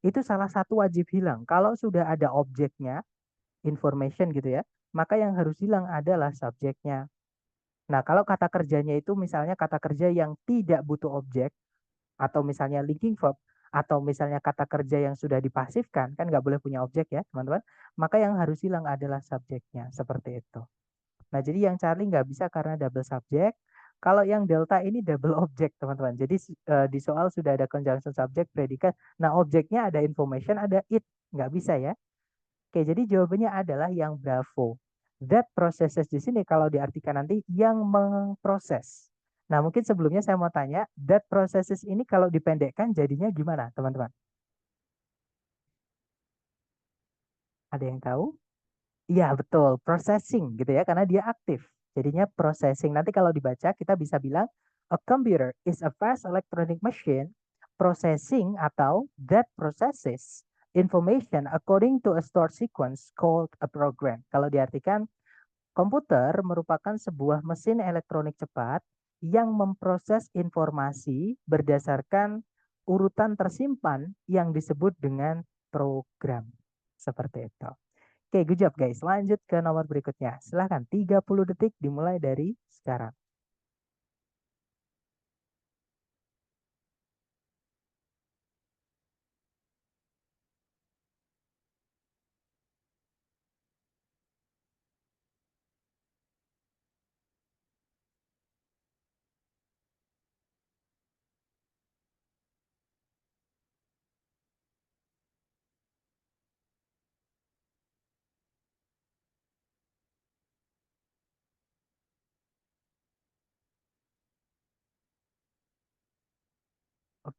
itu salah satu wajib hilang. Kalau sudah ada objeknya, information gitu ya, maka yang harus hilang adalah subjeknya. Nah, kalau kata kerjanya itu misalnya kata kerja yang tidak butuh objek, atau misalnya linking verb, atau misalnya kata kerja yang sudah dipasifkan, kan nggak boleh punya objek ya, teman-teman, maka yang harus hilang adalah subjeknya, seperti itu. Nah, jadi yang Charlie nggak bisa karena double subjek. Kalau yang delta ini double objek, teman-teman. Jadi di soal sudah ada conjunction subject, predikat. Nah, objeknya ada information, ada it. Nggak bisa ya. Oke, jadi jawabannya adalah yang Bravo. That processes di sini kalau diartikan nanti yang memproses. Nah, mungkin sebelumnya saya mau tanya, that processes ini kalau dipendekkan jadinya gimana, teman-teman? Ada yang tahu? Iya, betul. Processing gitu ya, karena dia aktif. Jadinya processing. Nanti kalau dibaca, kita bisa bilang, a computer is a fast electronic machine processing atau that processes information according to a stored sequence called a program. Kalau diartikan, komputer merupakan sebuah mesin elektronik cepat yang memproses informasi berdasarkan urutan tersimpan yang disebut dengan program. Seperti itu. Oke, good job guys. Lanjut ke nomor berikutnya. Silahkan, 30 detik dimulai dari sekarang.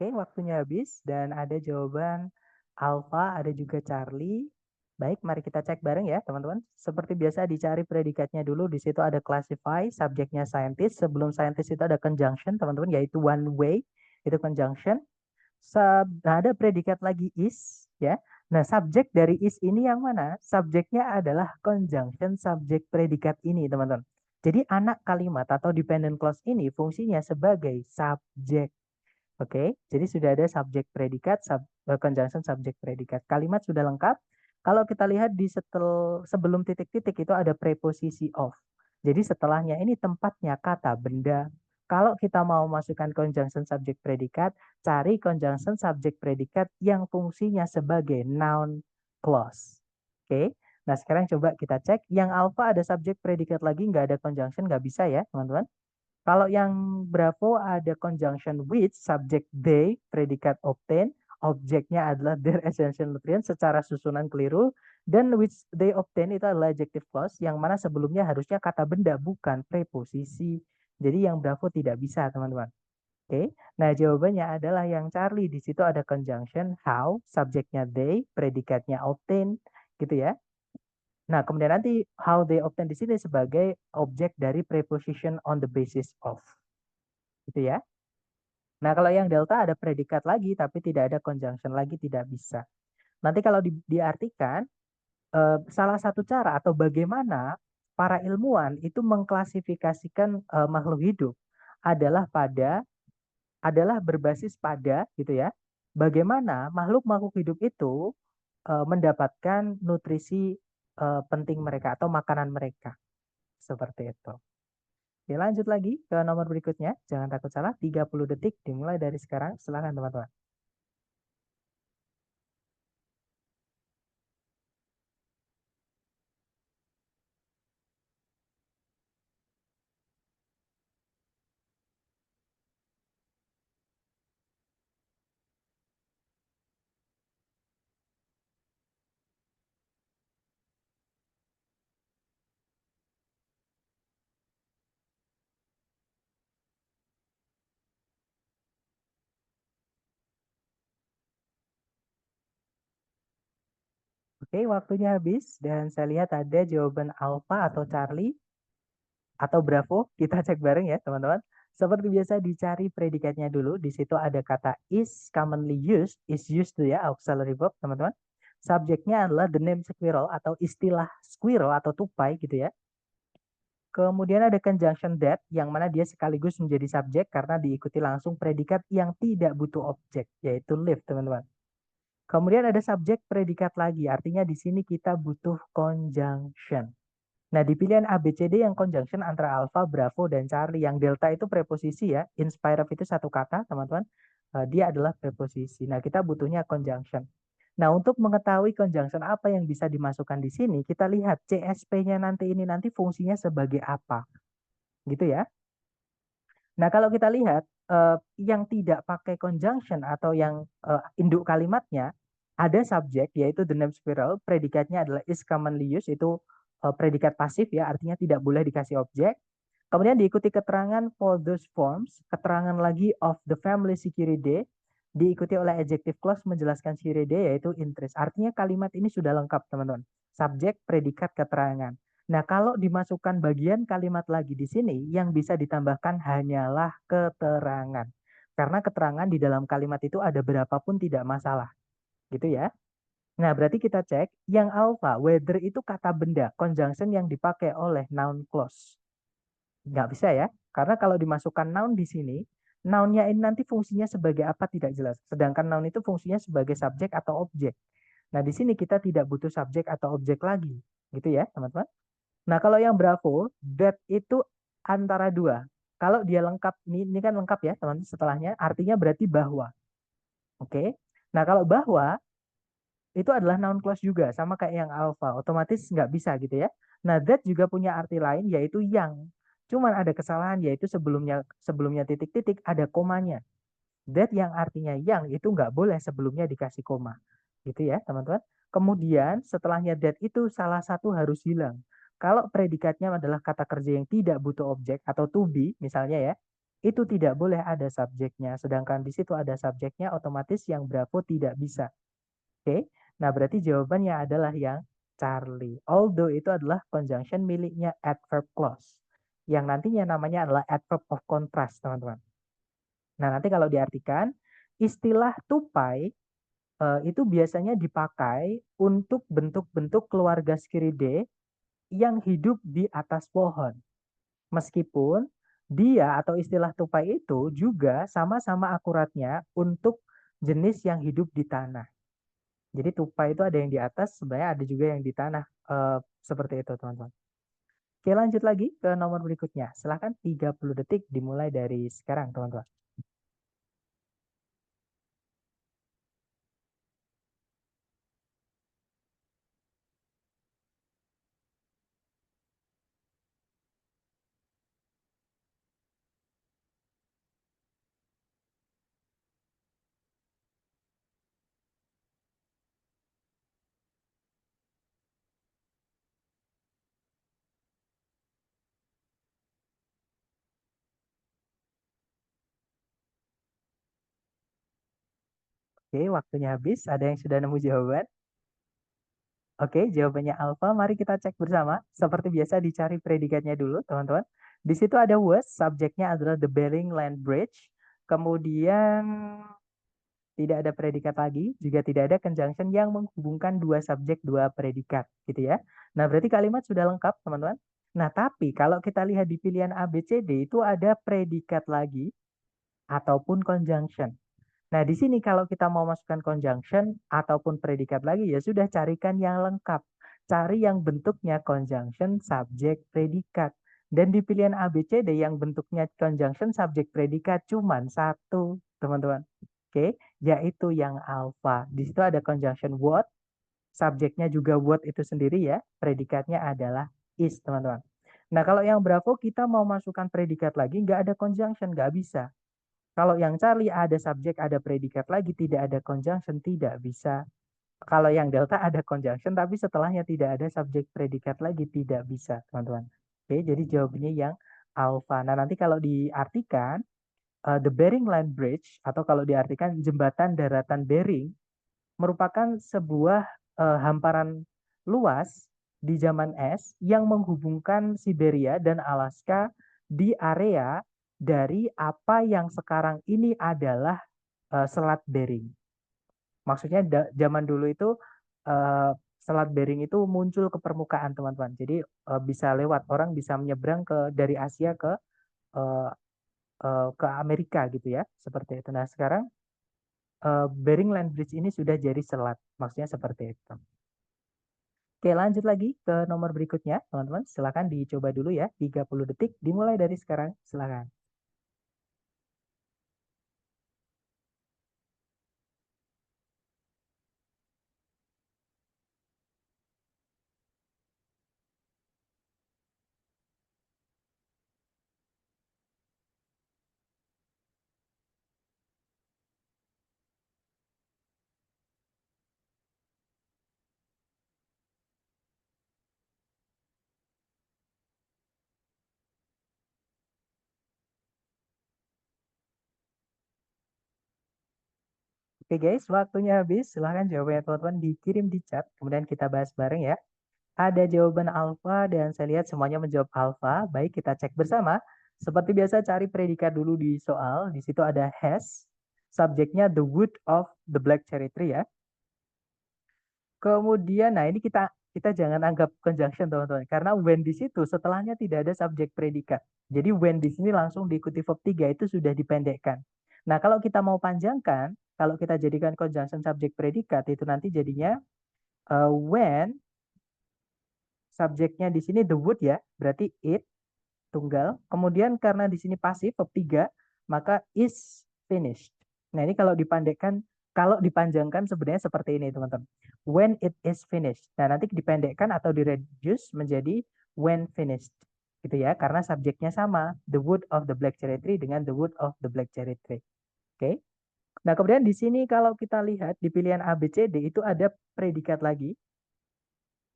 Oke, waktunya habis dan ada jawaban Alpha, ada juga Charlie. Baik, mari kita cek bareng ya, teman-teman. Seperti biasa dicari predikatnya dulu. Di situ ada classify, subjeknya scientist. Sebelum scientist itu ada conjunction, teman-teman, yaitu one way, itu conjunction. Nah, ada predikat lagi is, ya. Nah, subjek dari is ini yang mana? Subjeknya adalah conjunction subjek predikat ini, teman-teman. Jadi anak kalimat atau dependent clause ini fungsinya sebagai subjek. Oke, jadi sudah ada subjek predikat, conjunction subjek predikat. Kalimat sudah lengkap. Kalau kita lihat di sebelum titik-titik itu ada preposisi of. Jadi setelahnya ini tempatnya kata benda. Kalau kita mau masukkan conjunction subjek predikat, cari conjunction subjek predikat yang fungsinya sebagai noun clause. Oke, nah sekarang coba kita cek. Yang alpha ada subjek predikat lagi, nggak ada conjunction, nggak bisa ya teman-teman. Kalau yang Bravo ada conjunction with, subject they, predikat obtain, objeknya adalah their essential nutrient secara susunan keliru, dan which they obtain itu adalah adjective clause, yang mana sebelumnya harusnya kata benda, bukan preposisi. Jadi yang Bravo tidak bisa, teman-teman. Oke, nah jawabannya adalah yang Charlie. Di situ ada conjunction how, subjeknya they, predikatnya obtain, gitu ya. Nah, kemudian nanti how they obtain di sini sebagai objek dari preposition on the basis of. Gitu ya. Nah, kalau yang delta ada predikat lagi tapi tidak ada conjunction lagi, tidak bisa. Nanti kalau diartikan salah satu cara atau bagaimana para ilmuwan itu mengklasifikasikan makhluk hidup adalah berbasis pada gitu ya. Bagaimana makhluk-makhluk hidup itu mendapatkan nutrisi penting mereka atau makanan mereka. Seperti itu. Oke, lanjut lagi ke nomor berikutnya. Jangan takut salah, 30 detik dimulai dari sekarang. Silakan teman-teman. Oke, waktunya habis dan saya lihat ada jawaban Alpha atau Charlie atau Bravo. Kita cek bareng ya, teman-teman. Seperti biasa dicari predikatnya dulu. Di situ ada kata is commonly used, is used tuh ya, auxiliary verb, teman-teman. Subjeknya adalah the name squirrel atau istilah squirrel atau tupai gitu ya. Kemudian ada conjunction that yang mana dia sekaligus menjadi subjek karena diikuti langsung predikat yang tidak butuh objek, yaitu live, teman-teman. Kemudian ada subjek predikat lagi, artinya di sini kita butuh conjunction. Nah, di pilihan A, B, C, D yang conjunction antara Alpha, Bravo, dan Charlie. Yang Delta itu preposisi ya. Inspire of itu satu kata, teman-teman. Dia adalah preposisi. Nah, kita butuhnya conjunction. Nah, untuk mengetahui conjunction apa yang bisa dimasukkan di sini, kita lihat CSP-nya nanti fungsinya sebagai apa. Gitu ya. Nah, kalau kita lihat yang tidak pakai conjunction atau yang induk kalimatnya ada subjek yaitu the name squirrel, predikatnya adalah is commonly used itu predikat pasif ya, artinya tidak boleh dikasih objek. Kemudian diikuti keterangan for those forms, keterangan lagi of the family Siciridae, diikuti oleh adjective clause menjelaskan Siciridae yaitu interest. Artinya kalimat ini sudah lengkap, teman-teman. Subjek, predikat, keterangan. Nah, kalau dimasukkan bagian kalimat lagi di sini, yang bisa ditambahkan hanyalah keterangan. Karena keterangan di dalam kalimat itu ada berapapun tidak masalah. Gitu ya. Nah, berarti kita cek yang alpha, whether itu kata benda, conjunction yang dipakai oleh noun clause. Nggak bisa ya, karena kalau dimasukkan noun di sini, nounnya ini nanti fungsinya sebagai apa tidak jelas. Sedangkan noun itu fungsinya sebagai subjek atau objek. Nah, di sini kita tidak butuh subjek atau objek lagi. Gitu ya, teman-teman. Nah, kalau yang Bravo, that itu antara dua. Kalau dia lengkap, ini kan lengkap ya, teman-teman, setelahnya, artinya berarti bahwa. Oke. Nah, kalau bahwa, itu adalah noun clause juga, sama kayak yang alpha. Otomatis nggak bisa gitu ya. Nah, that juga punya arti lain, yaitu yang. Cuman ada kesalahan, yaitu sebelumnya titik-titik, ada komanya. That yang artinya yang, itu nggak boleh sebelumnya dikasih koma. Gitu ya, teman-teman. Kemudian setelahnya that itu salah satu harus hilang. Kalau predikatnya adalah kata kerja yang tidak butuh objek atau to be misalnya ya. itu tidak boleh ada subjeknya. Sedangkan di situ ada subjeknya, otomatis yang Bravo tidak bisa. Oke, nah berarti jawabannya adalah yang Charlie. Although itu adalah conjunction miliknya adverb clause. Yang nantinya namanya adalah adverb of contrast, teman-teman. Nah, nanti kalau diartikan, istilah tupai itu biasanya dipakai untuk bentuk-bentuk keluarga Skiridae yang hidup di atas pohon. Meskipun dia atau istilah tupai itu juga sama-sama akuratnya untuk jenis yang hidup di tanah. Jadi tupai itu ada yang di atas, sebenarnya ada juga yang di tanah. Seperti itu, teman-teman. Oke, lanjut lagi ke nomor berikutnya. Silahkan 30 detik dimulai dari sekarang, teman-teman. Oke, waktunya habis. Ada yang sudah nemu jawaban? Oke, jawabannya alfa. Mari kita cek bersama. Seperti biasa dicari predikatnya dulu, teman-teman. Di situ ada was, subjeknya adalah the Bering Land Bridge. Kemudian tidak ada predikat lagi, juga tidak ada conjunction yang menghubungkan dua subjek, dua predikat, gitu ya. Nah, berarti kalimat sudah lengkap, teman-teman. Nah, tapi kalau kita lihat di pilihan A, B, C, D itu ada predikat lagi ataupun conjunction. Nah, di sini kalau kita mau masukkan conjunction ataupun predikat lagi, ya sudah carikan yang lengkap. Cari yang bentuknya conjunction, subjek, predikat. Dan di pilihan A, B, C, D yang bentuknya conjunction, subjek, predikat cuma satu, teman-teman. Oke, yaitu yang alpha. Di situ ada conjunction what, subjeknya juga what itu sendiri ya, predikatnya adalah is, teman-teman. Nah, kalau yang Bravo kita mau masukkan predikat lagi, nggak ada conjunction, nggak bisa. Kalau yang Charlie ada subjek, ada predikat lagi, tidak ada conjunction, tidak bisa. Kalau yang Delta ada conjunction, tapi setelahnya tidak ada subjek predikat lagi, tidak bisa, teman-teman. Oke, jadi jawabannya yang alpha. Nah, nanti kalau diartikan, the Bering Land Bridge, atau kalau diartikan jembatan daratan Bering, merupakan sebuah hamparan luas di zaman es yang menghubungkan Siberia dan Alaska di area dari apa yang sekarang ini adalah Selat Bering. Maksudnya zaman dulu itu Selat Bering itu muncul ke permukaan, teman-teman. Jadi bisa lewat, orang bisa menyeberang dari Asia uh, ke Amerika gitu ya, seperti itu. Nah, sekarang Bering Land Bridge ini sudah jadi selat, maksudnya seperti itu. Oke, lanjut lagi ke nomor berikutnya, teman-teman. Silakan dicoba dulu ya, 30 detik dimulai dari sekarang. Silakan. Oke guys, waktunya habis. Silahkan jawabannya teman-teman dikirim di chat, kemudian kita bahas bareng ya. Ada jawaban alfa dan saya lihat semuanya menjawab alfa. Baik, kita cek bersama. Seperti biasa cari predikat dulu di soal. Di situ ada has, subjeknya the wood of the black cherry tree ya. Kemudian, nah ini kita jangan anggap conjunction teman-teman, karena when di situ setelahnya tidak ada subjek predikat. Jadi when di sini langsung diikuti verb 3 itu sudah dipendekkan. Nah, kalau kita mau panjangkan, kalau kita jadikan conjunction subjek predikat itu nanti jadinya when subjeknya di sini the wood ya, berarti it tunggal. Kemudian karena di sini pasif verb 3, maka is finished. Nah, ini kalau dipendekkan, kalau dipanjangkan sebenarnya seperti ini, teman-teman. When it is finished. Nah, nanti dipendekkan atau direduce menjadi when finished. Gitu ya, karena subjeknya sama, the wood of the black cherry tree dengan the wood of the black cherry tree. Oke. Nah, kemudian di sini kalau kita lihat di pilihan A, B, C, D itu ada predikat lagi,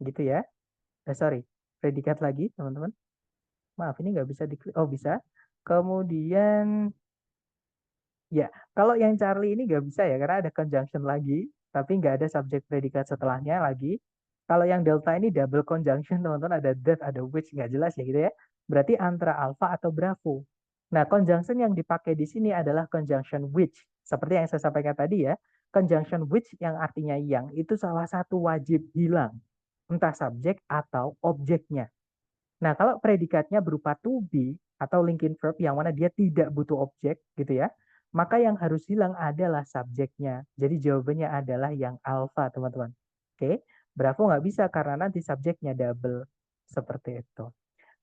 gitu ya. Sorry, predikat lagi, teman-teman. Maaf, ini nggak bisa diklik. Oh, bisa. Kemudian, ya, kalau yang Charlie ini nggak bisa ya, karena ada conjunction lagi, tapi nggak ada subjek predikat setelahnya lagi. Kalau yang Delta ini double conjunction, teman-teman, ada that, ada which, nggak jelas ya gitu ya. Berarti antara alpha atau Bravo. Nah, conjunction yang dipakai di sini adalah conjunction which. Seperti yang saya sampaikan tadi ya, conjunction which yang artinya yang, itu salah satu wajib hilang. Entah subjek atau objeknya. Nah, kalau predikatnya berupa to be atau linking verb yang mana dia tidak butuh objek gitu ya, maka yang harus hilang adalah subjeknya. Jadi jawabannya adalah yang alpha, teman-teman. Oke, Bravo nggak bisa karena nanti subjeknya double. Seperti itu.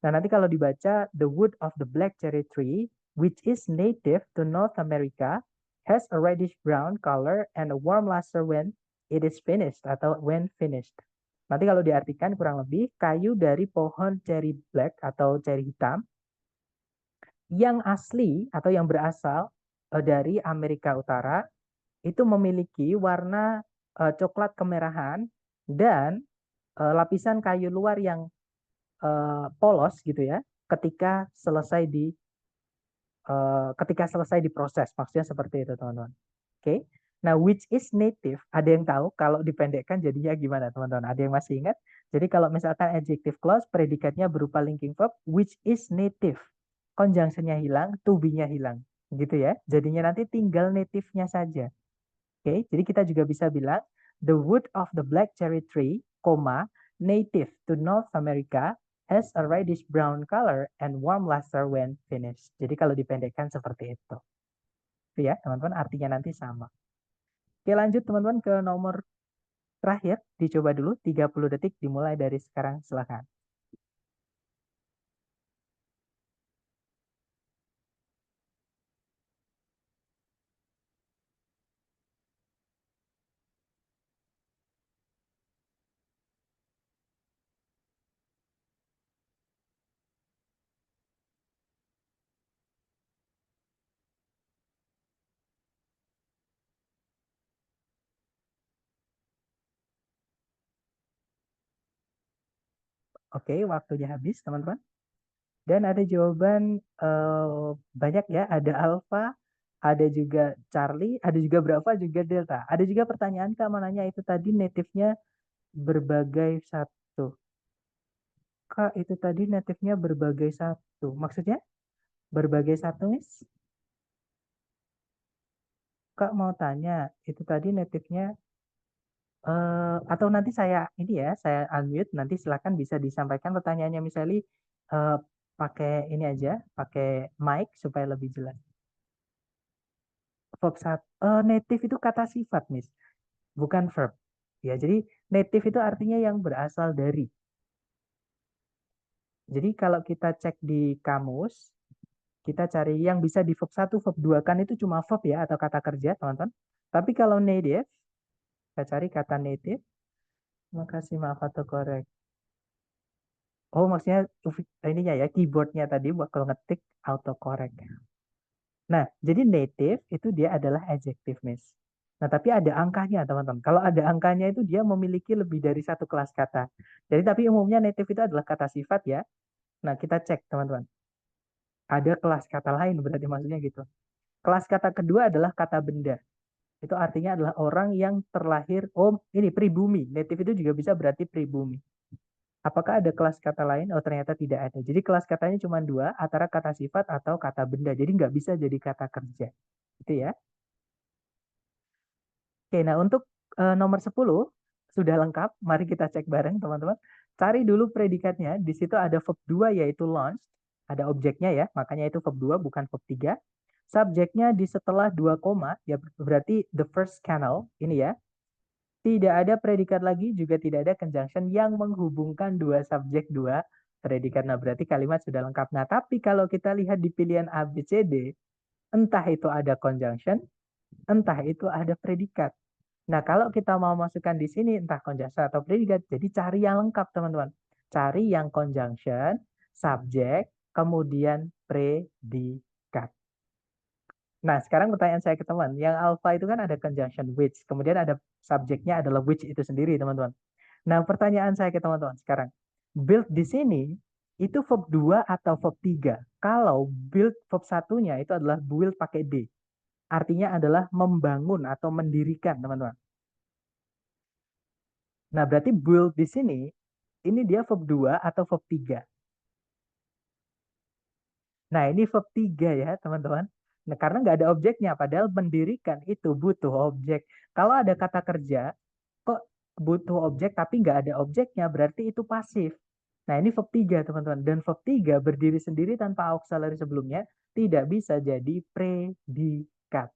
Nah, nanti kalau dibaca, the wood of the black cherry tree, which is native to North America, has a reddish brown color and a warm luster when it is finished atau when finished. Nanti kalau diartikan kurang lebih, kayu dari pohon cherry black atau cherry hitam yang asli atau yang berasal dari Amerika Utara itu memiliki warna coklat kemerahan dan lapisan kayu luar yang polos gitu ya ketika selesai diproses, maksudnya seperti itu teman-teman. Oke. Nah, which is native, ada yang tahu kalau dipendekkan jadinya gimana teman-teman? Ada yang masih ingat? Jadi kalau misalkan adjective clause predikatnya berupa linking verb which is native, conjunctionnya hilang, to be-nya hilang, gitu ya. Jadinya nanti tinggal native-nya saja. Oke, jadi kita juga bisa bilang the wood of the black cherry tree, native to North America, has a reddish brown color and warm luster when finished. Jadi kalau dipendekkan seperti itu. Itu ya, teman-teman, artinya nanti sama. Oke, lanjut teman-teman ke nomor terakhir. Dicoba dulu 30 detik dimulai dari sekarang, silakan. Oke, waktunya habis teman-teman. Dan ada jawaban banyak ya, ada alpha, ada juga Charlie, ada juga Brava, juga Delta. Ada juga pertanyaan Kak mananya itu tadi native-nya berbagai satu. Kak, itu tadi native-nya berbagai satu. Maksudnya berbagai satu, Miss? Kak mau tanya, itu tadi native-nya atau nanti saya unmute, nanti silakan bisa disampaikan pertanyaannya misalnya pakai ini aja, pakai mic supaya lebih jelas. Verb native itu kata sifat, Miss, bukan verb. Ya, jadi native itu artinya yang berasal dari. Jadi kalau kita cek di kamus, kita cari yang bisa di verb 1, verb 2 kan itu cuma verb ya atau kata kerja, teman-teman. Tapi kalau native, kita cari kata native. Makasih, maaf atau korek. Oh, maksudnya ininya ya, keyboardnya tadi buat kalau ngetik autocorrect. Nah, jadi native itu dia adalah adjective, Miss. Nah, tapi ada angkanya, teman-teman. Kalau ada angkanya itu dia memiliki lebih dari satu kelas kata. Jadi, tapi umumnya native itu adalah kata sifat ya. Nah, kita cek, teman-teman. Ada kelas kata lain, berarti maksudnya gitu. Kelas kata kedua adalah kata benda. Itu artinya adalah orang yang terlahir, oh ini pribumi. Native itu juga bisa berarti pribumi. Apakah ada kelas kata lain? Oh, ternyata tidak ada. Jadi kelas katanya cuma dua, antara kata sifat atau kata benda. Jadi nggak bisa jadi kata kerja. Itu ya. Oke, nah untuk nomor 10 sudah lengkap. Mari kita cek bareng, teman-teman. Cari dulu predikatnya. Di situ ada verb 2 yaitu launched. Ada objeknya ya, makanya itu verb 2 bukan verb 3. Subjeknya di setelah 2 koma, ya berarti the first canal, ini ya. Tidak ada predikat lagi, juga tidak ada conjunction yang menghubungkan dua subjek, dua predikat. Nah, berarti kalimat sudah lengkap. Nah, tapi kalau kita lihat di pilihan A, B, C, D, entah itu ada conjunction, entah itu ada predikat. Nah, kalau kita mau masukkan di sini, entah conjunction atau predikat, jadi cari yang lengkap, teman-teman. Cari yang conjunction, subjek, kemudian predikat. Nah, sekarang pertanyaan saya ke teman, yang alpha itu kan ada conjunction which, kemudian ada subjeknya adalah which itu sendiri, teman-teman. Nah, pertanyaan saya ke teman-teman sekarang, build di sini itu verb 2 atau verb 3. Kalau build verb satunya itu adalah build pakai D. Artinya adalah membangun atau mendirikan, teman-teman. Nah, berarti build di sini, ini dia verb 2 atau verb 3. Nah, ini verb 3 ya, teman-teman. Nah, karena nggak ada objeknya, padahal mendirikan itu butuh objek. Kalau ada kata kerja, kok butuh objek tapi nggak ada objeknya, berarti itu pasif. Nah, ini verb 3, teman-teman. Dan verb 3 berdiri sendiri tanpa auxiliary sebelumnya, tidak bisa jadi predikat.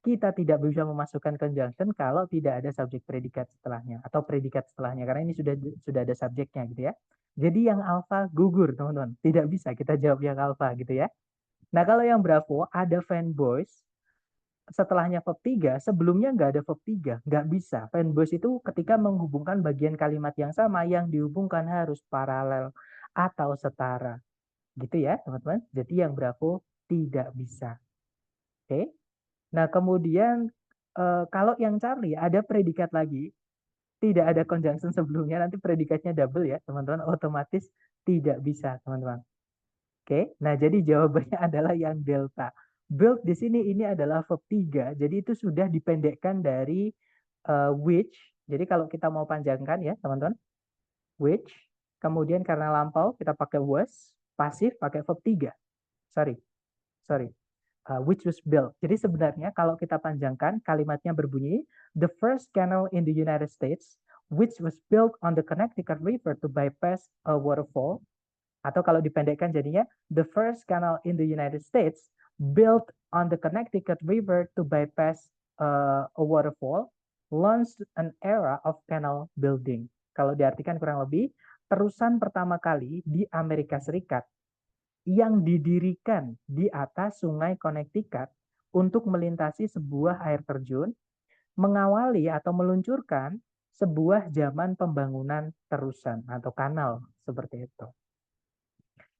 Kita tidak bisa memasukkan conjunction kalau tidak ada subjek predikat setelahnya atau predikat setelahnya, karena ini sudah ada subjeknya gitu ya. Jadi yang alfa gugur, teman-teman. Tidak bisa kita jawab yang alfa gitu ya. Nah, kalau yang Bravo ada fanboys, setelahnya verb 3, sebelumnya nggak ada verb 3. Nggak bisa. Fanboys itu ketika menghubungkan bagian kalimat yang sama, yang dihubungkan harus paralel atau setara. Gitu ya, teman-teman. Jadi yang Bravo tidak bisa. Oke. Nah, kemudian kalau yang Charlie ada predikat lagi, tidak ada conjunction sebelumnya, nanti predikatnya double ya, teman-teman. Otomatis tidak bisa, teman-teman. Oke, nah jadi jawabannya adalah yang delta. Build di sini ini adalah verb 3, jadi itu sudah dipendekkan dari which. Jadi kalau kita mau panjangkan ya teman-teman, which, kemudian karena lampau kita pakai was, pasif pakai verb 3. Sorry, sorry. Which was built. Jadi sebenarnya kalau kita panjangkan kalimatnya berbunyi, the first canal in the United States, which was built on the Connecticut River to bypass a waterfall. Atau kalau dipendekkan jadinya, the first canal in the United States built on the Connecticut River to bypass a waterfall launched an era of canal building. Kalau diartikan kurang lebih, terusan pertama kali di Amerika Serikat yang didirikan di atas sungai Connecticut untuk melintasi sebuah air terjun, mengawali atau meluncurkan sebuah zaman pembangunan terusan atau kanal seperti itu.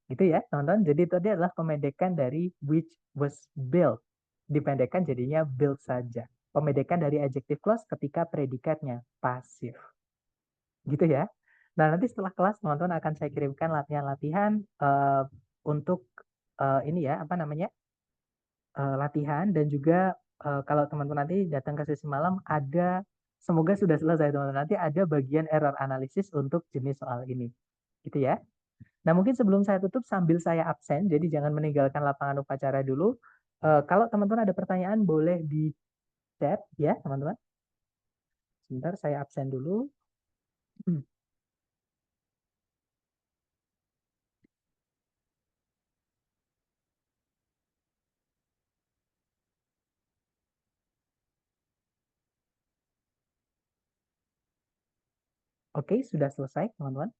Itu ya, teman-teman. Jadi itu adalah pemendekan dari which was built. Dipendekkan jadinya built saja. Pemendekan dari adjective clause ketika predikatnya pasif. Gitu ya. Nah, nanti setelah kelas teman-teman akan saya kirimkan latihan-latihan untuk ini ya, apa namanya? Latihan dan juga kalau teman-teman nanti datang ke sesi malam ada, semoga sudah selesai teman-teman. Nanti ada bagian error analisis untuk jenis soal ini. Gitu ya. Nah, mungkin sebelum saya tutup sambil saya absen, jadi jangan meninggalkan lapangan upacara dulu. Kalau teman-teman ada pertanyaan boleh di chat ya, teman-teman. Sebentar saya absen dulu. Oke, sudah selesai, teman-teman.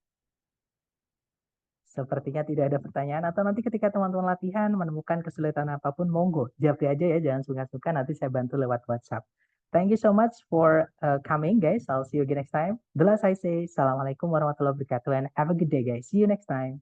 Sepertinya tidak ada pertanyaan atau nanti ketika teman-teman latihan menemukan kesulitan apapun, monggo japri aja ya, jangan sungkan-sungkan, nanti saya bantu lewat WhatsApp. Thank you so much for coming, guys. I'll see you again next time. The last I say, Assalamualaikum warahmatullahi wabarakatuh, and have a good day, guys. See you next time.